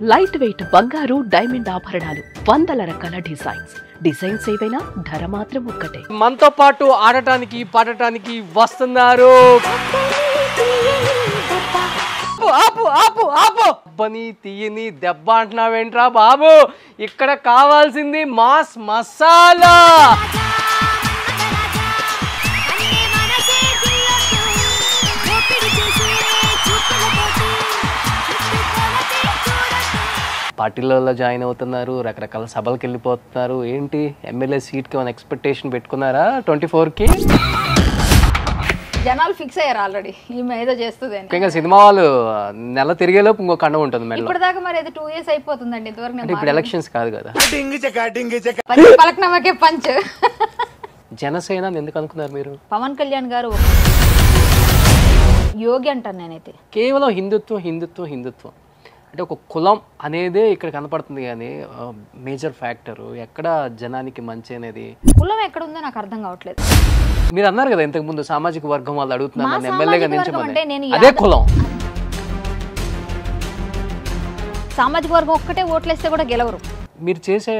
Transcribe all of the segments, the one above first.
Light weight బంగారు diamond ఆభరణాలు, వందల రకాల డిజైన్స్ ఏవైనా ధర మాత్రం ఒక్కటే. మనతో పాటు ఆడటానికి పాడటానికి వస్తున్నారు. ఆపు ఆపు ఆపు బని తీయని దెబ్బ అంటున్నావేంట్రా బాబు? ఇక్కడ కావాల్సింది మాస్ మసాలా. పార్టీలలో జాయిన్ అవుతున్నారు, రకరకాల సభలకు వెళ్ళిపోతున్నారు. ఏంటి ఎమ్మెల్యే సీట్కి ఏమైనా ఎక్స్పెక్టేషన్ పెట్టుకున్నారా 24కి? జనాలు ఫిక్స్ అయ్యారు ఆల్రెడీ, ఈమె ఏదో చేస్తుంది అని. ఇంకా సినిమా వాళ్ళు నెల తిరిగేలోపు ఇంకో కండ ఉంటుంది మేడం. ఇప్పటిదాకా మరి ఏదో 2 years అయిపోతుందండి ఇంతవరకు. ఇప్పుడు ఎలక్షన్స్ కాదు కదా. పలక్నమకే పంచ్. జనసేన ఎందుకు అనుకున్నారు మీరు? పవన్ కళ్యాణ్ గారు యోగి అంటాను నేనైతే. కేవలం హిందుత్వం అంటే ఒక కులం అనేదే ఇక్కడ కనపడుతుంది, కానీ మేజర్ ఫ్యాక్టర్ ఎక్కడ జనానికి మంచి అనేది. కులం ఎక్కడ ఉందో నాకు అర్థం కావట్లేదు. మీరు అన్నారు కదా ఇంతకు ముందు సామాజిక వర్గం వాళ్ళు అడుగుతున్నారు ఎమ్మెల్యేగా నిలిచమని. అదే కులం. సామాజిక వర్గం ఒక్కటే ఓట్లేస్తే కూడా గెలవరు. మీరు చేసే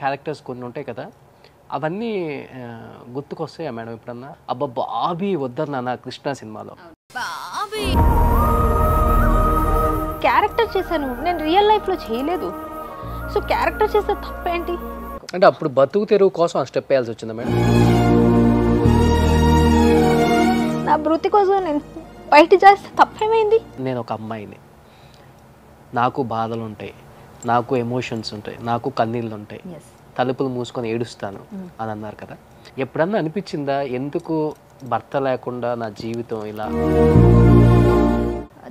క్యారెక్టర్స్ కొన్ని ఉంటాయి కదా, అవన్నీ గుర్తుకొస్తాయా మేడం ఎప్పుడన్నా? అబ్బా బాబీ వద్దన్నా కృష్ణ సినిమాలో క్యారెక్టర్ చేశాను నేను, రియల్ లైఫ్ లో చేయలేదు. సో క్యారెక్టర్ చేస్తే తప్పేంటి? అంటే అప్పుడు బతుకు తెరువు కోసం ఆ స్టెప్ వేయాల్సి వచ్చిందా మేడం? నా వృత్తి కోసం నేను బయట చేస్తే తప్పేమైంది? నేను ఒక అమ్మాయిని, నాకు బాధలు ఉంటాయి, నాకు ఎమోషన్స్ ఉంటాయి, నాకు కన్నీళ్ళు ఉంటాయి, తలుపులు మూసుకొని ఏడుస్తాను అని అన్నారు కదా. ఎప్పుడన్నా అనిపించిందా ఎందుకు భర్త లేకుండా నా జీవితం ఇలా?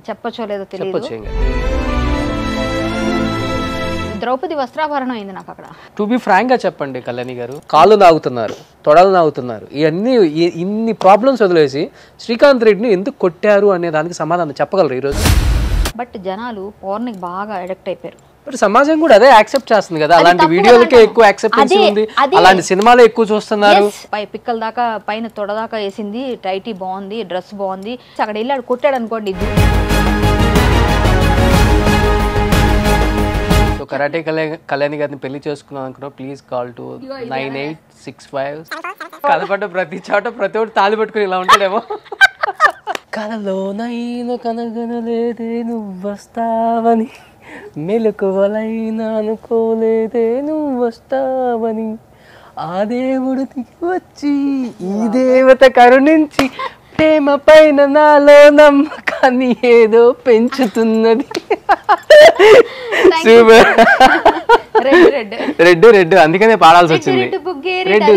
చెప్పచ్చో లేదో తెలియదు. ద్రౌపది వస్త్రాభరణం అయింది నాకు అక్కడ. టు బి ఫ్రాంక్ గా చెప్పండి కళ్యాణి గారు, కాళ్ళు నాగుతున్నారు, తొడలు నాగుతున్నారు, ఇన్ని ప్రాబ్లమ్స్ వదిలేసి శ్రీకాంత్ రెడ్డిని ఎందుకు కొట్టారు అనే దానికి సమాధానం చెప్పగలరు ఈరోజు? బట్ జనాలు పౌర్ణికి బాగా అడిక్ట్ అయిపోయారు. బట్ సమాజం కూడా అదే యాక్సెప్ట్ చేస్తుంది కదా, అలాంటి వీడియోలకే ఎక్కువ యాక్సెప్టెన్స్ ఉంది, అలాంటి సినిమాలే ఎక్కువ చూస్తున్నారు. పిక్కల దాకా పైన తొడ దాకా వేసింది, టైటీ బాగుంది, డ్రెస్ బాగుంది, అక్కడ వెళ్ళాడు కొట్టాడు అనుకోండి. సో కరాటే కళ్యాణి గారిని పెళ్లి చేసుకున్నాను అనుకున్నా, ప్లీజ్ కాల్ టు 9865. కనపడ్డ ప్రతి చోట ప్రతి ఒక్కటి తాళి పట్టుకుని ఇలా ఉంటాడేమో. కలలోనైనా కనగనలేదే నువ్వు వస్తావని, మెలకువలైనా అనుకోలేదే నువ్వు వస్తావని, ఆ దేవుడు దిగి వచ్చి ఈ దేవత కరుణించి ప్రేమ పైన నాలో నమ్మకాన్ని ఏదో పెంచుతున్నది. రెడ్ అందుకనే పాడాల్సి వచ్చింది. రెడ్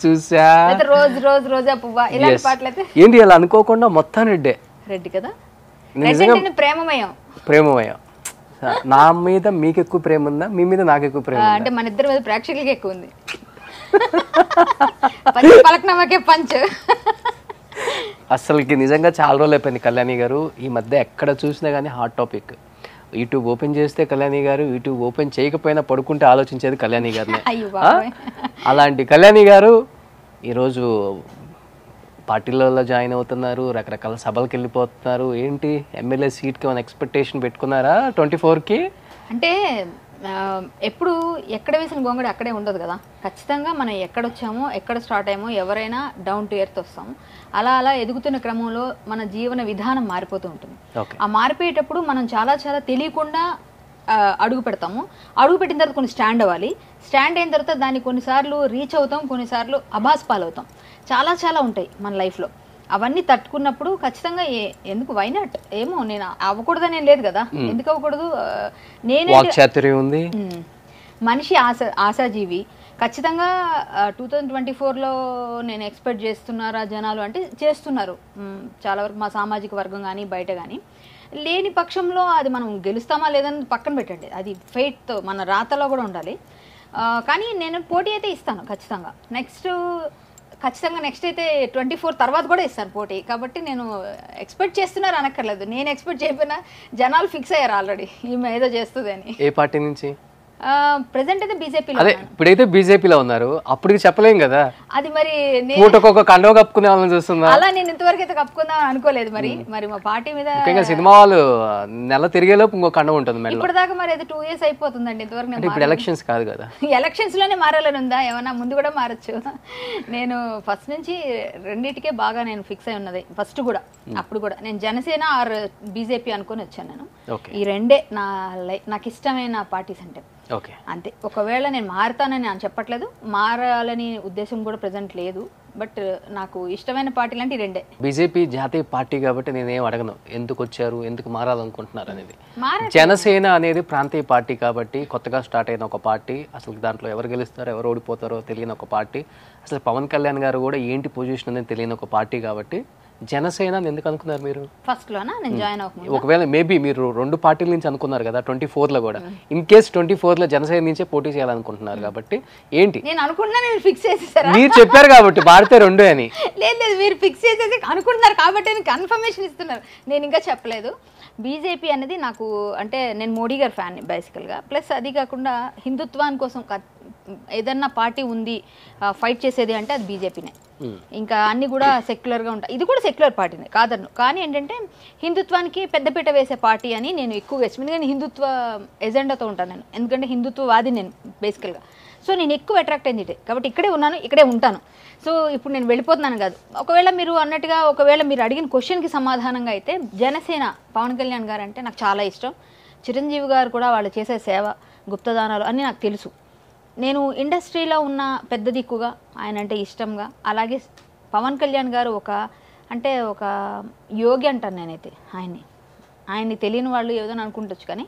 చూసా ఏంటి అలా అనుకోకుండా మొత్తం రెడ్ కదా. ప్రేమమయం. నా మీద మీకు ఎక్కువ ప్రేమ ఉందా, మీ మీద నాకు ఎక్కువ ప్రేమ? అంటే మన ఇద్దరి మీద ప్రేక్షకులకి ఎక్కువ ఉంది. పలక్నమకే పంచ్. అసలుకి నిజంగా చాలా రోజులు అయిపోయింది కళ్యాణి గారు. ఈ మధ్య ఎక్కడ చూసినా కానీ హాట్ టాపిక్. యూట్యూబ్ ఓపెన్ చేస్తే కళ్యాణి గారు, యూట్యూబ్ ఓపెన్ చేయకపోయినా పడుకుంటే ఆలోచించేది కళ్యాణి గారిని. అలాంటి కళ్యాణి గారు ఈరోజు పార్టీలలో జాయిన్ అవుతున్నారు, రకరకాల సభలకు వెళ్ళిపోతున్నారు. ఏంటి ఎమ్మెల్యే సీట్కి ఏమైనా ఎక్స్పెక్టేషన్ పెట్టుకున్నారా 24కి? అంటే ఎప్పుడు ఎక్కడ వేసిన గొంగడి అక్కడే ఉండదు కదా. ఖచ్చితంగా మనం ఎక్కడొచ్చామో, ఎక్కడ స్టార్ట్ అయ్యామో, ఎవరైనా డౌన్ టు ఎర్త్ వస్తాము. అలా అలా ఎదుగుతున్న క్రమంలో మన జీవన విధానం మారిపోతూ ఉంటుంది. ఆ మారిపోయేటప్పుడు మనం చాలా చాలా తెలియకుండా అడుగు పెడతాము. అడుగు పెట్టిన తర్వాత కొన్ని స్టాండ్ అవ్వాలి. స్టాండ్ అయిన తర్వాత దాన్ని కొన్నిసార్లు రీచ్ అవుతాం, కొన్నిసార్లు అభాస్ పాలవుతాం. చాలా చాలా ఉంటాయి మన లైఫ్లో. అవన్నీ తట్టుకున్నప్పుడు ఖచ్చితంగా ఎందుకు వైనాట్ ఏమో నేను అవ్వకూడదని ఏం లేదు కదా. ఎందుకు అవ్వకూడదు? నేనే మనిషి ఆశాజీవి. ఖచ్చితంగా 2024లో నేను ఎక్స్పెక్ట్ చేస్తున్నారా జనాలు అంటే చేస్తున్నారు చాలా వరకు, మా సామాజిక వర్గం కానీ బయట కానీ. లేని పక్షంలో అది మనం గెలుస్తామా లేదని పక్కన పెట్టండి, అది ఫెయిట్తో మన రాతలో కూడా ఉండాలి. కానీ నేను పోటీ అయితే ఇస్తాను ఖచ్చితంగా. నెక్స్ట్ అయితే 24 తర్వాత కూడా ఇస్తాను పోటీ. కాబట్టి నేను ఎక్స్పెక్ట్ చేస్తున్నారు అనక్కర్లేదు, నేను ఎక్స్పెక్ట్ చేయకపోయినా జనాలు ఫిక్స్ అయ్యారు ఆల్రెడీ, ఈమె ఏదో చేస్తుంది అని. ఏ పార్టీ నుంచి? ప్రెసెంట్ అయితే బీజేపీలో అదే ఇప్పుడైతే బీజేపీలో ఉన్నారు, అప్పటికి చెప్పలేం కదా. అది మరి పూటకొక కండవ కప్పుకునే వాళ్ళని చూస్తున్నా. అలా నేను ఇంతవరకు అయితే కప్పుకుందాం అనుకోలేదు. మరి మా పార్టీ మీద ముఖ్యంగా సినిమా వాళ్ళు నెల తిరిగేలోపు ఇంకో కండవ ఉంటుంది మేడం. ఇప్పటిదాకా మరి అయితే 2 years అయిపోతుందండి ఇంతవరకు. ఇప్పుడు ఎలక్షన్స్ కాదు కదా, ఎలక్షన్స్ లోనే మారాలని ఉందా, ఏమన్నా ముందు కూడా మారచ్చు. నేను ఫస్ట్ నుంచి రెండింటికే బాగా నేను ఫిక్స్ అయి ఉన్నది. ఫస్ట్ కూడా అప్పుడు కూడా నేను జనసేన ఆర్ బీజేపీ అనుకుని వచ్చాను. నేను ఈ రెండే నాకు ఇష్టమైన పార్టీస్ అంటే అంతే. ఒకవేళ నేను మారుతానని నేను చెప్పట్లేదు, మారాలని ఉద్దేశం కూడా ప్రెసెంట్ లేదు. బట్ నాకు ఇష్టమైన పార్టీలు అంటే ఈ రెండే. బీజేపీ జాతీయ పార్టీ కాబట్టి నేనేం అడగను ఎందుకు వచ్చారు, ఎందుకు మారాలనుకుంటున్నారు అనేది. జనసేన అనేది ప్రాంతీయ పార్టీ కాబట్టి కొత్తగా స్టార్ట్ అయిన ఒక పార్టీ, అసలు దాంట్లో ఎవరు గెలుస్తారో ఎవరు ఓడిపోతారో తెలియని ఒక పార్టీ, అసలు పవన్ కళ్యాణ్ గారు కూడా ఏంటి పొజిషన్ అనేది తెలియని ఒక పార్టీ కాబట్టి జనసేన ఎందుకు అనుకున్నారు మీరు ఫస్ట్ లోనా? నేను జాయిన్ అవ్వకముందు ఒకవేళ మేబీ మీరు 2 పార్టీల నుంచి అనుకున్నారు కదా 24లో కూడా, ఇన్ కేస్ 24లో జనసేన నుంచే పోటీ చేయాలనుకుంటున్నారు కాబట్టి ఏంటి? నేను అనుకున్నా, నేను ఫిక్స్ చేసేసారా? మీరు చెప్పారు కాబట్టి భారతే 2 అని. లేదు మీరు ఫిక్స్ చేసేసి అనుకుంటున్నారు కాబట్టి కన్ఫర్మేషన్ ఇస్తున్నారు, నేను ఇంకా చెప్పలేదు. బీజేపీ అనేది నాకు అంటే నేను మోడీ గారి ఫ్యాన్ బేసికల్గా. ప్లస్ అది కాకుండా హిందుత్వాని కోసం ఏదన్నా పార్టీ ఉంది ఫైట్ చేసేది అంటే అది బీజేపీనే. ఇంకా అన్ని కూడా సెక్యులర్గా ఉంటాయి, ఇది కూడా సెక్యులర్ పార్టీనే కాదన్ను. కానీ ఏంటంటే హిందుత్వానికి పెద్దపీట వేసే పార్టీ అని నేను ఎక్కువగా ఇష్టం. ఎందుకంటే హిందుత్వ ఎజెండాతో ఉంటాను నేను, ఎందుకంటే హిందుత్వవాది నేను బేసికల్గా. సో నేను ఎక్కువ అట్రాక్ట్ అయింది ఇటే కాబట్టి ఇక్కడే ఉన్నాను, ఇక్కడే ఉంటాను. సో ఇప్పుడు నేను వెళ్ళిపోతున్నాను కాదు. ఒకవేళ మీరు అన్నట్టుగా ఒకవేళ మీరు అడిగిన క్వశ్చన్కి సమాధానంగా అయితే జనసేన పవన్ కళ్యాణ్ గారు అంటే నాకు చాలా ఇష్టం. చిరంజీవి గారు కూడా వాళ్ళు చేసే సేవ గుప్తదానాలు అన్నీ నాకు తెలుసు. నేను ఇండస్ట్రీలో ఉన్న పెద్ద దిక్కుగా ఆయన అంటే ఇష్టంగా, అలాగే పవన్ కళ్యాణ్ గారు ఒక యోగి అంటాను నేనైతే. ఆయన్ని తెలియని వాళ్ళు ఏదో అనుకుంటొచ్చు, కానీ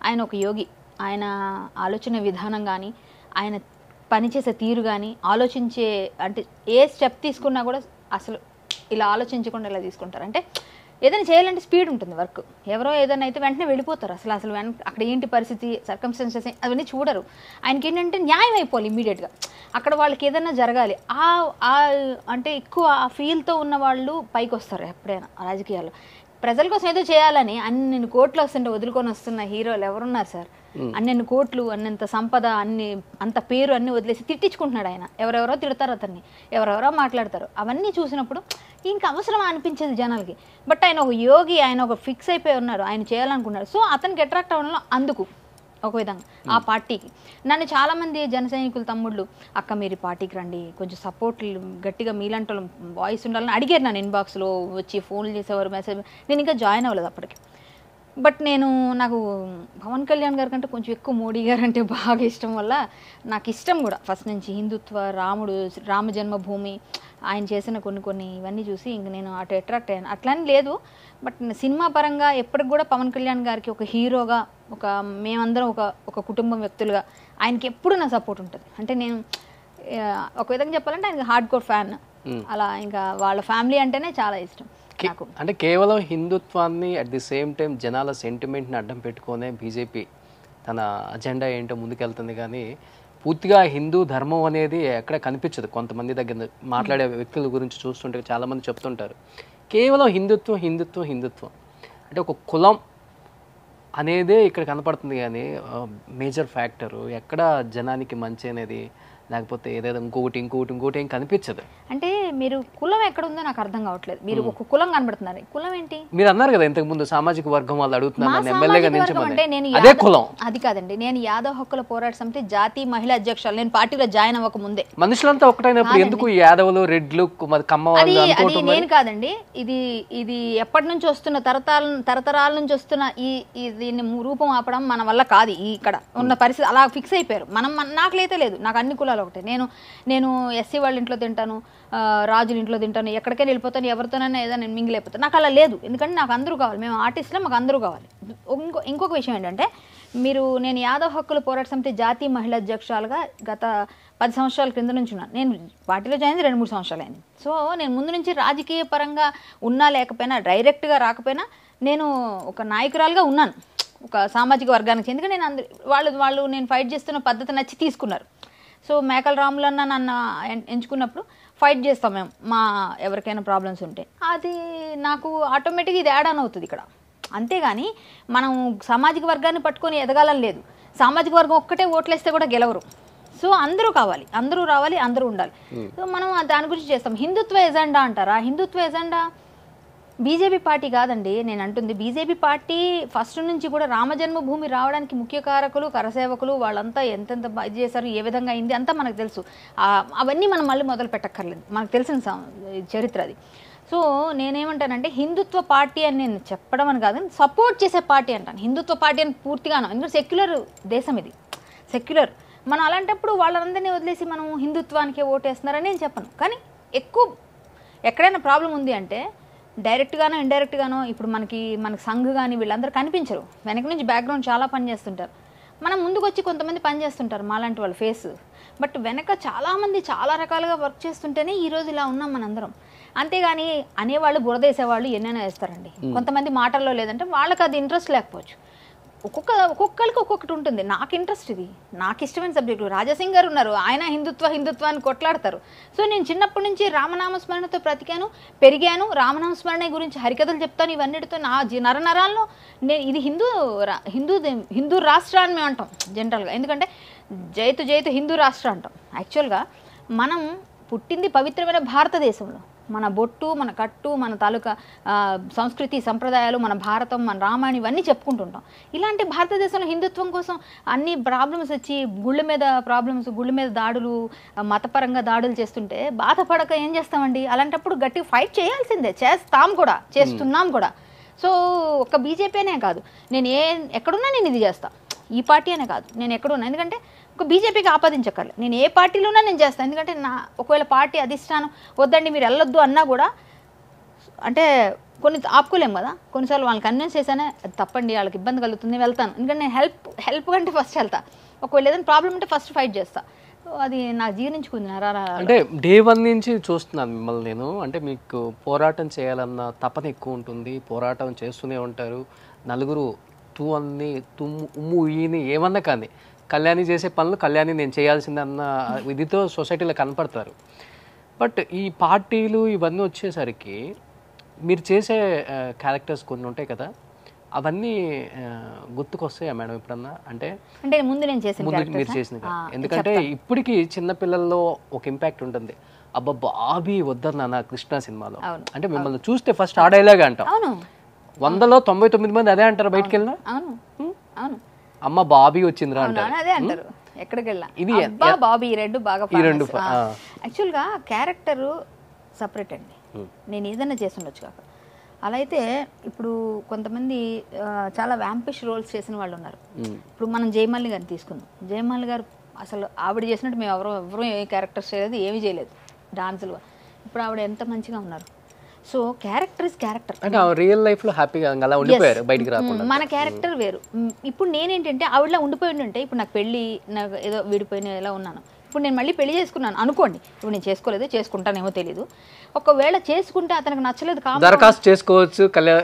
ఆయన ఒక యోగి. ఆయన ఆలోచన విధానం కానీ, ఆయన పనిచేసే తీరు కానీ, ఆలోచించే అంటే ఏ స్టెప్ తీసుకున్నా కూడా అసలు ఇలా ఆలోచించకుండా ఇలా తీసుకుంటారు. అంటే ఏదైనా చేయాలంటే స్పీడ్ ఉంటుంది వర్క్. ఎవరో ఏదైనా అయితే వెంటనే వెళ్ళిపోతారు. అసలు అక్కడ ఏంటి పరిస్థితి, సర్కమ్స్టెన్సెస్ అవన్నీ చూడరు. ఆయనకి ఏంటంటే న్యాయం అయిపోవాలి ఇమ్మీడియట్గా. అక్కడ వాళ్ళకి ఏదైనా జరగాలి అంటే ఎక్కువ ఆ ఫీల్తో ఉన్న వాళ్ళు పైకి వస్తారు ఎప్పుడైనా రాజకీయాల్లో. ప్రజల కోసం ఏదో చేయాలని అన్ని కోట్లు వస్తుంటే వదులుకొని వస్తున్న హీరోలు ఎవరున్నారు సార్? అన్నెన్ని కోట్లు, అన్నంత సంపద, అంత పేరు అన్ని వదిలేసి తిట్టించుకుంటున్నాడు ఆయన. ఎవరెవరో తిడతారు అతన్ని, ఎవరెవరో మాట్లాడతారు. అవన్నీ చూసినప్పుడు ఇంకా అవసరం అనిపించేది జనాలకి. బట్ ఆయన ఒక యోగి, ఆయన ఒక ఫిక్స్ అయిపోయి ఉన్నారు, ఆయన చేయాలనుకున్నాడు. సో అతనికి అట్రాక్ట్ అవ్వడంలో అందుకు ఒక విధంగా ఆ పార్టీకి నన్ను చాలామంది జన సైనికుల తమ్ముళ్ళు, అక్క మీరు పార్టీకి రండి, కొంచెం సపోర్ట్ గట్టిగా మీలాంటి వాయిస్ ఉండాలని అడిగారు నన్ను. ఇన్బాక్స్లో వచ్చి ఫోన్లు చేసేవారు, మెసేజ్. నేను ఇంకా జాయిన్ అవ్వలేదు అప్పటికి. బట్ నాకు పవన్ కళ్యాణ్ గారి కంటే కొంచెం ఎక్కువ మోడీ గారు అంటే బాగా ఇష్టం వల్ల నాకు ఇష్టం కూడా ఫస్ట్ నుంచి. హిందుత్వ, రామ జన్మభూమి, ఆయన చేసిన కొన్ని ఇవన్నీ చూసి ఇంక నేను అటు అట్రాక్ట్ అయ్యాను. అట్లని లేదు, బట్ సినిమా పరంగా ఎప్పటికి కూడా పవన్ కళ్యాణ్ గారికి ఒక హీరోగా, మేమందరం ఒక కుటుంబం వ్యక్తులుగా ఆయనకి ఎప్పుడు నా సపోర్ట్ ఉంటుంది. అంటే నేను ఒక విధంగా చెప్పాలంటే ఆయనకి హార్డ్ కోర్ ఫ్యాన్. అలా ఇంకా వాళ్ళ ఫ్యామిలీ అంటేనే చాలా ఇష్టం. అంటే కేవలం హిందుత్వాన్ని అట్ ది సేమ్ టైం జనాల సెంటిమెంట్ని అడ్డం పెట్టుకునే బీజేపీ తన అజెండా ఏంటో ముందుకెళ్తుంది, కానీ పూర్తిగా హిందూ ధర్మం అనేది ఎక్కడ కనిపించదు. కొంతమంది దగ్గర మాట్లాడే వ్యక్తుల గురించి చూస్తుంటే చాలామంది చెప్తుంటారు కేవలం హిందుత్వం హిందుత్వం హిందుత్వం అంటే ఒక కులం అనేదే ఇక్కడ కనపడుతుంది, కానీ మేజర్ ఫ్యాక్టరు ఎక్కడ జనానికి మంచి అనేది, లేకపోతే ఏదైనా ఇంకోటి ఏం కనిపించదు. అంటే మీరు కులం ఎక్కడ ఉందో నాకు అర్థం కావట్లేదు. మీరు ఒక కులం కనబడుతున్నారు, కులం ఏంటి? మీరు అన్నారు కదా ఇంతకు ముందు సామాజిక వర్గం వాళ్ళు అడుగుతున్నారు ఎమ్మెల్యేగా నిల్చోమని. అదే కులం. అది కాదండి, నేను యాదవ్ హక్కుల పోరాట సమితి జాతీయ మహిళా అధ్యక్షురాలు. నేను పార్టీలో జాయిన్ అవ్వక ముందే. మనుషులంతా ఒకటైనప్పుడు ఎందుకు యాదవులు, రెడ్లు, కమ్మ వాళ్ళు? అది నేను కాదండి, ఇది ఎప్పటి నుంచి వస్తున్న తరతరాల నుంచి వస్తున్న దీన్ని రూపం ఆపడం మన వల్ల కాదు. ఇక్కడ ఉన్న పరిస్థితి అలా ఫిక్స్ అయిపోయారు. నాకులైతే లేదు, నాకు అన్ని కులాలు ఒకటే. నేను ఎస్సీ వాళ్ళ ఇంట్లో తింటాను, రాజుల ఇంట్లో తింటాను, ఎక్కడికైనా వెళ్ళిపోతాను, ఎవరితోనైనా ఏదైనా నేను మింగిల్ అయిపోతాను. నాకు అలా లేదు, ఎందుకంటే నాకు అందరూ కావాలి. మేము ఆర్టిస్టులో మాకు అందరూ కావాలి. ఇంకొక విషయం ఏంటంటే, నేను యాదవ్ హక్కుల పోరాట సమితి జాతీయ మహిళా అధ్యక్షురాలుగా గత 10 సంవత్సరాల క్రింద నుంచి ఉన్నాను. నేను పార్టీలో జాయిన్ 2-3 సంవత్సరాలు అయింది. సో నేను ముందు నుంచి రాజకీయ పరంగా ఉన్నా లేకపోయినా, డైరెక్ట్గా రాకపోయినా నేను ఒక నాయకురాలుగా ఉన్నాను ఒక సామాజిక వర్గానికి. ఎందుకంటే నేను వాళ్ళు నేను ఫైట్ చేస్తున్న పద్ధతి నచ్చి తీసుకున్నారు. సో మేకల రాములన్న నన్ను ఎంచుకున్నప్పుడు ఫైట్ చేస్తాం మేము, ఎవరికైనా ప్రాబ్లమ్స్ ఉంటే. అది నాకు ఆటోమేటిక్గా ఇది యాడ్ ఆన్ అవుతుంది ఇక్కడ. అంతేగాని మనం సామాజిక వర్గాన్ని పట్టుకొని ఎదగాలని లేదు. సామాజిక వర్గం ఒక్కటే ఓట్లేస్తే కూడా గెలవరు. సో అందరూ కావాలి, అందరూ రావాలి, అందరూ ఉండాలి. సో మనం దాని గురించి చేస్తాం. హిందుత్వ ఎజెండా అంటారా? హిందుత్వ ఎజెండా బీజేపీ పార్టీ కాదండి నేను అంటుంది. బీజేపీ పార్టీ ఫస్ట్ నుంచి కూడా రామజన్మభూమి రావడానికి ముఖ్య కారకులు కరసేవకులు వాళ్ళంతా ఎంతెంత ఇది చేశారు, ఏ విధంగా అయింది అంతా మనకు తెలుసు. అవన్నీ మనం మళ్ళీ మొదలు పెట్టక్కర్లేదు, మనకు తెలిసిన చరిత్ర అది. సో నేనేమంటానంటే హిందుత్వ పార్టీ అని నేను చెప్పడం అని కాదు, సపోర్ట్ చేసే పార్టీ అంటాను. హిందుత్వ పార్టీ అని పూర్తిగాను, ఎందుకంటే సెక్యులర్ దేశం ఇది, సెక్యులర్. మనం అలాంటప్పుడు వాళ్ళందరినీ వదిలేసి మనం హిందుత్వానికే ఓటేస్తున్నారని నేను చెప్పను. కానీ ఎక్కువ ఎక్కడైనా ప్రాబ్లం ఉంది అంటే డైరెక్ట్గానో ఇండైరెక్ట్గానో, ఇప్పుడు మనకి సంఘ్ కానీ వీళ్ళందరూ కనిపించరు, వెనక నుంచి బ్యాక్గ్రౌండ్ చాలా పని చేస్తుంటారు. మనం ముందుకు వచ్చి కొంతమంది పని చేస్తుంటారు మాలాంటి వాళ్ళ ఫేస్, బట్ వెనక చాలామంది చాలా రకాలుగా వర్క్ చేస్తుంటేనే ఈరోజు ఇలా ఉన్నాం మనందరం. అంతేగాని అనేవాళ్ళు బురదేసేవాళ్ళు ఎన్నైనా వేస్తారండి. కొంతమంది మాటల్లో లేదంటే వాళ్ళకి అది ఇంట్రెస్ట్ లేకపోవచ్చు. ఒక్కొక్కరికి ఒక్కొక్కటి ఉంటుంది. నాకు ఇంట్రెస్ట్ ఇది, నాకు ఇష్టమైన సబ్జెక్టు. రాజాసింగ్ గారు ఉన్నారు, ఆయన హిందుత్వాన్ని కొట్లాడతారు. సో నేను చిన్నప్పటి నుంచి రామనామస్మరణతో బ్రతికాను, పెరిగాను. రామనామస్మరణ గురించి హరికథలు చెప్తాను. ఇవన్నిటితో నా నరనరాల్లో ఇది హిందూ రాష్ట్ర అని మేము అంటాం జనరల్గా. ఎందుకంటే జైతు జైతు హిందూ రాష్ట్ర అంటాం. యాక్చువల్గా మనం పుట్టింది పవిత్రమైన భారతదేశంలో. మన బొట్టు, మన కట్టు, మన తాలూకా సంస్కృతి సంప్రదాయాలు, మన భారతం, మన రామాయణం ఇవన్నీ చెప్పుకుంటుంటాం. ఇలాంటి భారతదేశంలో హిందుత్వం కోసం అన్ని ప్రాబ్లమ్స్ వచ్చి గుళ్ళ మీద దాడులు, మతపరంగా దాడులు చేస్తుంటే బాధపడక ఏం చేస్తామండి? అలాంటప్పుడు గట్టిగా ఫైట్ చేయాల్సిందే, చేస్తున్నాం కూడా. సో ఒక బీజేపీ అనే కాదు, నేను ఎక్కడున్నా నేను ఇది చేస్తాను. ఈ పార్టీ అనే కాదు, నేను ఎక్కడున్నా. ఎందుకంటే ఒక బీజేపీకి ఆపాదించక్కర్లే, నేను ఏ పార్టీలో ఉన్నా నేను చేస్తాను. ఎందుకంటే ఒకవేళ పార్టీ అధిష్టానం వద్దండి మీరు వెళ్ళొద్దు అన్నా కూడా, అంటే కొన్ని ఆపుకోలేము కదా. కొన్నిసార్లు వాళ్ళని కన్విన్స్ చేశానే అది తప్పండి, వాళ్ళకి ఇబ్బంది కలుగుతుంది, వెళ్తాను. ఎందుకంటే నేను హెల్ప్ కంటే ఫస్ట్ వెళ్తా. ఒకవేళ ఏదైనా ప్రాబ్లం ఉంటే ఫస్ట్ ఫైట్ చేస్తా. అది నాకు జీర్ణించుకుంది. అంటే డే 1 నుంచి చూస్తున్నాను మిమ్మల్ని నేను. అంటే మీకు పోరాటం చేయాలన్న తపన ఎక్కువ ఉంటుంది, పోరాటం చేస్తూనే ఉంటారు. నలుగురు ఉమ్ము ఈని ఏమన్నా కానీ కళ్యాణి చేసే పనులు కళ్యాణి నేను చేయాల్సిందన్న ఇదితో సొసైటీలో కనపడతారు. బట్ ఈ పార్టీలు ఇవన్నీ వచ్చేసరికి మీరు చేసే క్యారెక్టర్స్ కొన్ని ఉంటాయి కదా, అవన్నీ గుర్తుకొస్తాయా మేడం ఎప్పుడన్నా? అంటే ముందు మీరు చేసిన ఎందుకంటే ఇప్పటికీ చిన్నపిల్లల్లో ఒక ఇంపాక్ట్ ఉంటుంది. అబ్బా బాబీ వద్దన్నా కృష్ణ సినిమాలో అంటే మిమ్మల్ని చూస్తే ఫస్ట్ ఆ డైలాగ్ అంటాం. 100లో 99 మంది అదే అంటారు బయటకు వెళ్ళినా. అమ్మ బాబీ వచ్చిందిరా అంటారు, అదే అంటారు ఎక్కడికి వెళ్ళా. ఇది బాబీ ఈ రెండు బాగా యాక్చువల్గా క్యారెక్టర్ సపరేట్ అండి. నేను ఏదైనా చేస్తుండొచ్చు కాక. అలా అయితే ఇప్పుడు కొంతమంది చాలా వ్యాంపిష్ రోల్స్ చేసిన వాళ్ళు ఉన్నారు. ఇప్పుడు మనం జయమాలిని గారిని తీసుకుందాం. జయమాలి గారు అసలు ఆవిడ చేసినట్టు మేము ఎవరూ ఏ క్యారెక్టర్స్ చేయలేదు, ఏమీ చేయలేదు డాన్సులు. ఇప్పుడు ఆవిడ ఎంత మంచిగా ఉన్నారు. So character is character. అంటే రియల్ లైఫ్ లో హ్యాపీగా అలా ఉండిపోయారు, బయటికి రాకుండా. మన క్యారెక్టర్ వేరు. ఇప్పుడు నేనేంటంటే ఆవిడలా ఉండిపోయి ఉంటే, ఇప్పుడు నాకు పెళ్ళి, నాకు ఏదో విడిపోయిన ఎలా ఉన్నాను. ఇప్పుడు నేను మళ్ళీ పెళ్లి చేసుకున్నాను అనుకోండి, ఇప్పుడు నేను చేసుకోలేదు, చేసుకుంటానేమో తెలీదు. ఒకవేళ చేసుకుంటే అతనికి నచ్చలేదు, దరఖాస్తు చేసుకోవచ్చు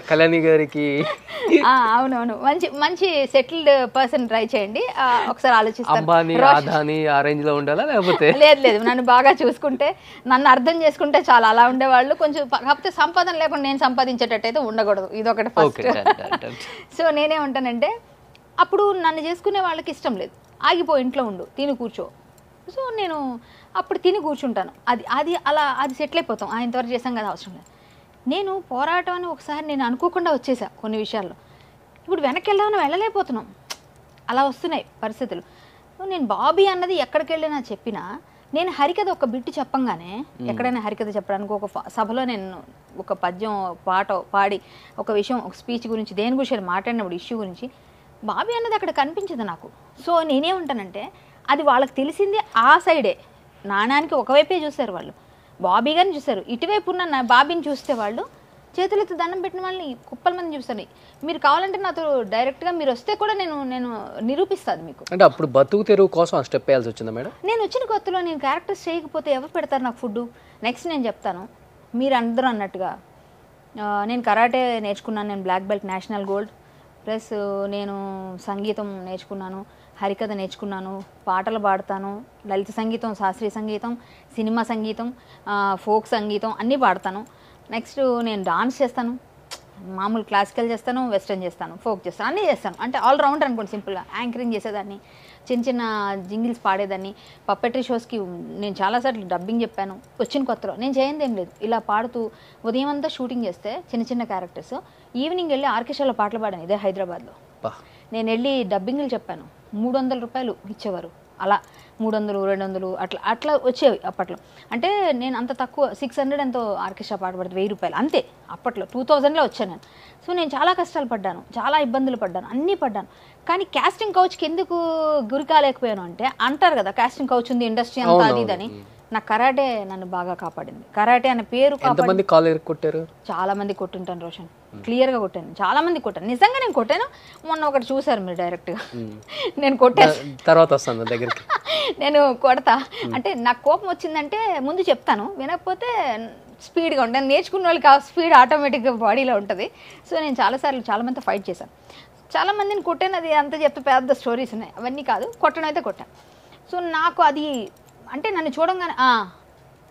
కళ్యాణి గారికి. అవునవును, మంచి సెటిల్డ్ పర్సన్ ట్రై చేయండి, ఒకసారి ఆలోచిస్తాను. లేదు, నన్ను బాగా చూసుకుంటే, నన్ను అర్థం చేసుకుంటే చాలా. అలా ఉండేవాళ్ళు కొంచెం, కాకపోతే సంపాదన లేకుండా నేను సంపాదించేటట్టయితే ఉండకూడదు, ఇదొకటి ఫస్ట్. సో నేనేమంటానంటే, అప్పుడు నన్ను చేసుకునే వాళ్ళకి ఇష్టం లేదు, ఆగిపో ఇంట్లో ఉండు, తిని కూర్చో. సో నేను అప్పుడు తిని కూర్చుంటాను. అది సెటిల్ అయిపోతాం. ఇంతవరకు చేసాం కదా, అవసరం లేదు. నేను పోరాటం అని ఒకసారి నేను అనుకోకుండా వచ్చేసా కొన్ని విషయాల్లో. ఇప్పుడు వెనక్కి వెళ్దామని వెళ్ళలేకపోతున్నాం, అలా వస్తున్నాయి పరిస్థితులు. నేను బాబీ అన్నది ఎక్కడికి వెళ్ళినా చెప్పినా, నేను హరికథ ఒక బిట్టు చెప్పంగానే, ఎక్కడైనా హరికథ చెప్పడానికి ఒక సభలో నేను ఒక పద్యం పాట పాడి ఒక విషయం, ఒక స్పీచ్ గురించి, దేని గురించి మాట్లాడినప్పుడు ఇష్యూ గురించి, బాబీ అన్నది అక్కడ కనిపించదు నాకు. సో నేనేమంటానంటే, అది వాళ్ళకి తెలిసింది ఆ సైడే, నాణానికి ఒకవైపే చూశారు వాళ్ళు, బాబీ గారిని చూశారు. ఇటువైపు ఉన్న బాబీని చూస్తే వాళ్ళు చేతులెత్తి దండం పెట్టిన వాళ్ళని కుప్పల మంది చూస్తాను. మీరు కావాలంటే నాతో డైరెక్ట్గా మీరు వస్తే కూడా నేను నిరూపిస్తాను మీకు. అంటే అప్పుడు బతుకు తెరువు కోసం స్టెప్ వేయాల్సి వచ్చిందా మేడం? నేను వచ్చిన కొత్తలో నేను క్యారెక్టర్స్ చేయకపోతే ఎవరు పెడతారు నాకు ఫుడ్? నెక్స్ట్ నేను చెప్తాను, మీరు అందరూ అన్నట్టుగా నేను కరాటే నేర్చుకున్నాను, నేను black belt national gold, plus నేను సంగీతం నేర్చుకున్నాను, హరికథ నేర్చుకున్నాను, పాటలు పాడతాను, లలిత సంగీతం, శాస్త్రీయ సంగీతం, సినిమా సంగీతం, ఫోక్ సంగీతం అన్నీ పాడతాను. నెక్స్ట్ నేను డాన్స్ చేస్తాను. మామూలు క్లాసికల్ చేస్తాను, వెస్ట్రన్ చేస్తాను, ఫోక్ చేస్తాను, అన్నీ చేస్తాను. అంటే ఆల్రౌండర్ అనుకోండి సింపుల్గా. యాంకరింగ్ చేసేదాన్ని, చిన్న చిన్న జింగిల్స్ పాడేదాన్ని. పప్పెట్రీ షోస్కి నేను చాలాసార్లు డబ్బింగ్ చెప్పాను వచ్చిన కొత్తలో. నేను చేయండి ఏం లేదు, ఇలా పాడుతూ ఉదయం అంతా షూటింగ్ చేస్తే చిన్న చిన్న క్యారెక్టర్స్, ఈవినింగ్ వెళ్ళి ఆర్కెస్ట్రాలో పాటలు పాడాను ఇదే హైదరాబాద్లో. నేను వెళ్ళి డబ్బింగ్లు చెప్పాను, 300 రూపాయలు ఇచ్చేవారు. అలా 300, 200 అట్లా అట్లా వచ్చేవి అప్పట్లో. అంటే నేను అంత తక్కువ 600 ఎంతో ఆర్కెస్ట్రా పాట పడితే 1000 రూపాయలు అంతే. అప్పట్లో 2000లో వచ్చాను నేను. సో నేను చాలా కష్టాలు పడ్డాను, చాలా ఇబ్బందులు పడ్డాను, అన్నీ పడ్డాను. కానీ కాస్టింగ్ కౌచ్కి ఎందుకు గురి కాలేకపోయాను అంటే, అంటారు కదా కాస్టింగ్ కౌచ్ ఉంది ఇండస్ట్రీ అంతా అది ఇదని. నా కరాటే నన్ను బాగా కాపాడింది. కరాటే అనే పేరు కొట్టారు, చాలా మంది కొట్టుంటాను రోషన్, క్లియర్గా కొట్టాను, చాలా మంది కొట్టాను. నిజంగా నేను కొట్టాను. మొన్న ఒకటి చూసారు మీరు డైరెక్ట్గా, నేను కొట్టాను. తర్వాత వస్తాను దగ్గరికి. నేను కొడతా అంటే నాకు కోపం వచ్చిందంటే ముందు చెప్తాను, వినకపోతే స్పీడ్గా ఉంటాను. నేర్చుకున్న వాళ్ళకి ఆ స్పీడ్ ఆటోమేటిక్గా బాడీలో ఉంటుంది. సో నేను చాలాసార్లు చాలా మందితో ఫైట్ చేశాను, చాలా మందిని కొట్టాను. అది అంత చెప్తే పెద్ద స్టోరీస్ ఉన్నాయి, అవన్నీ కాదు, కొట్టడం అయితే కొట్టాను. సో నాకు అది అంటే నన్ను చూడంగానే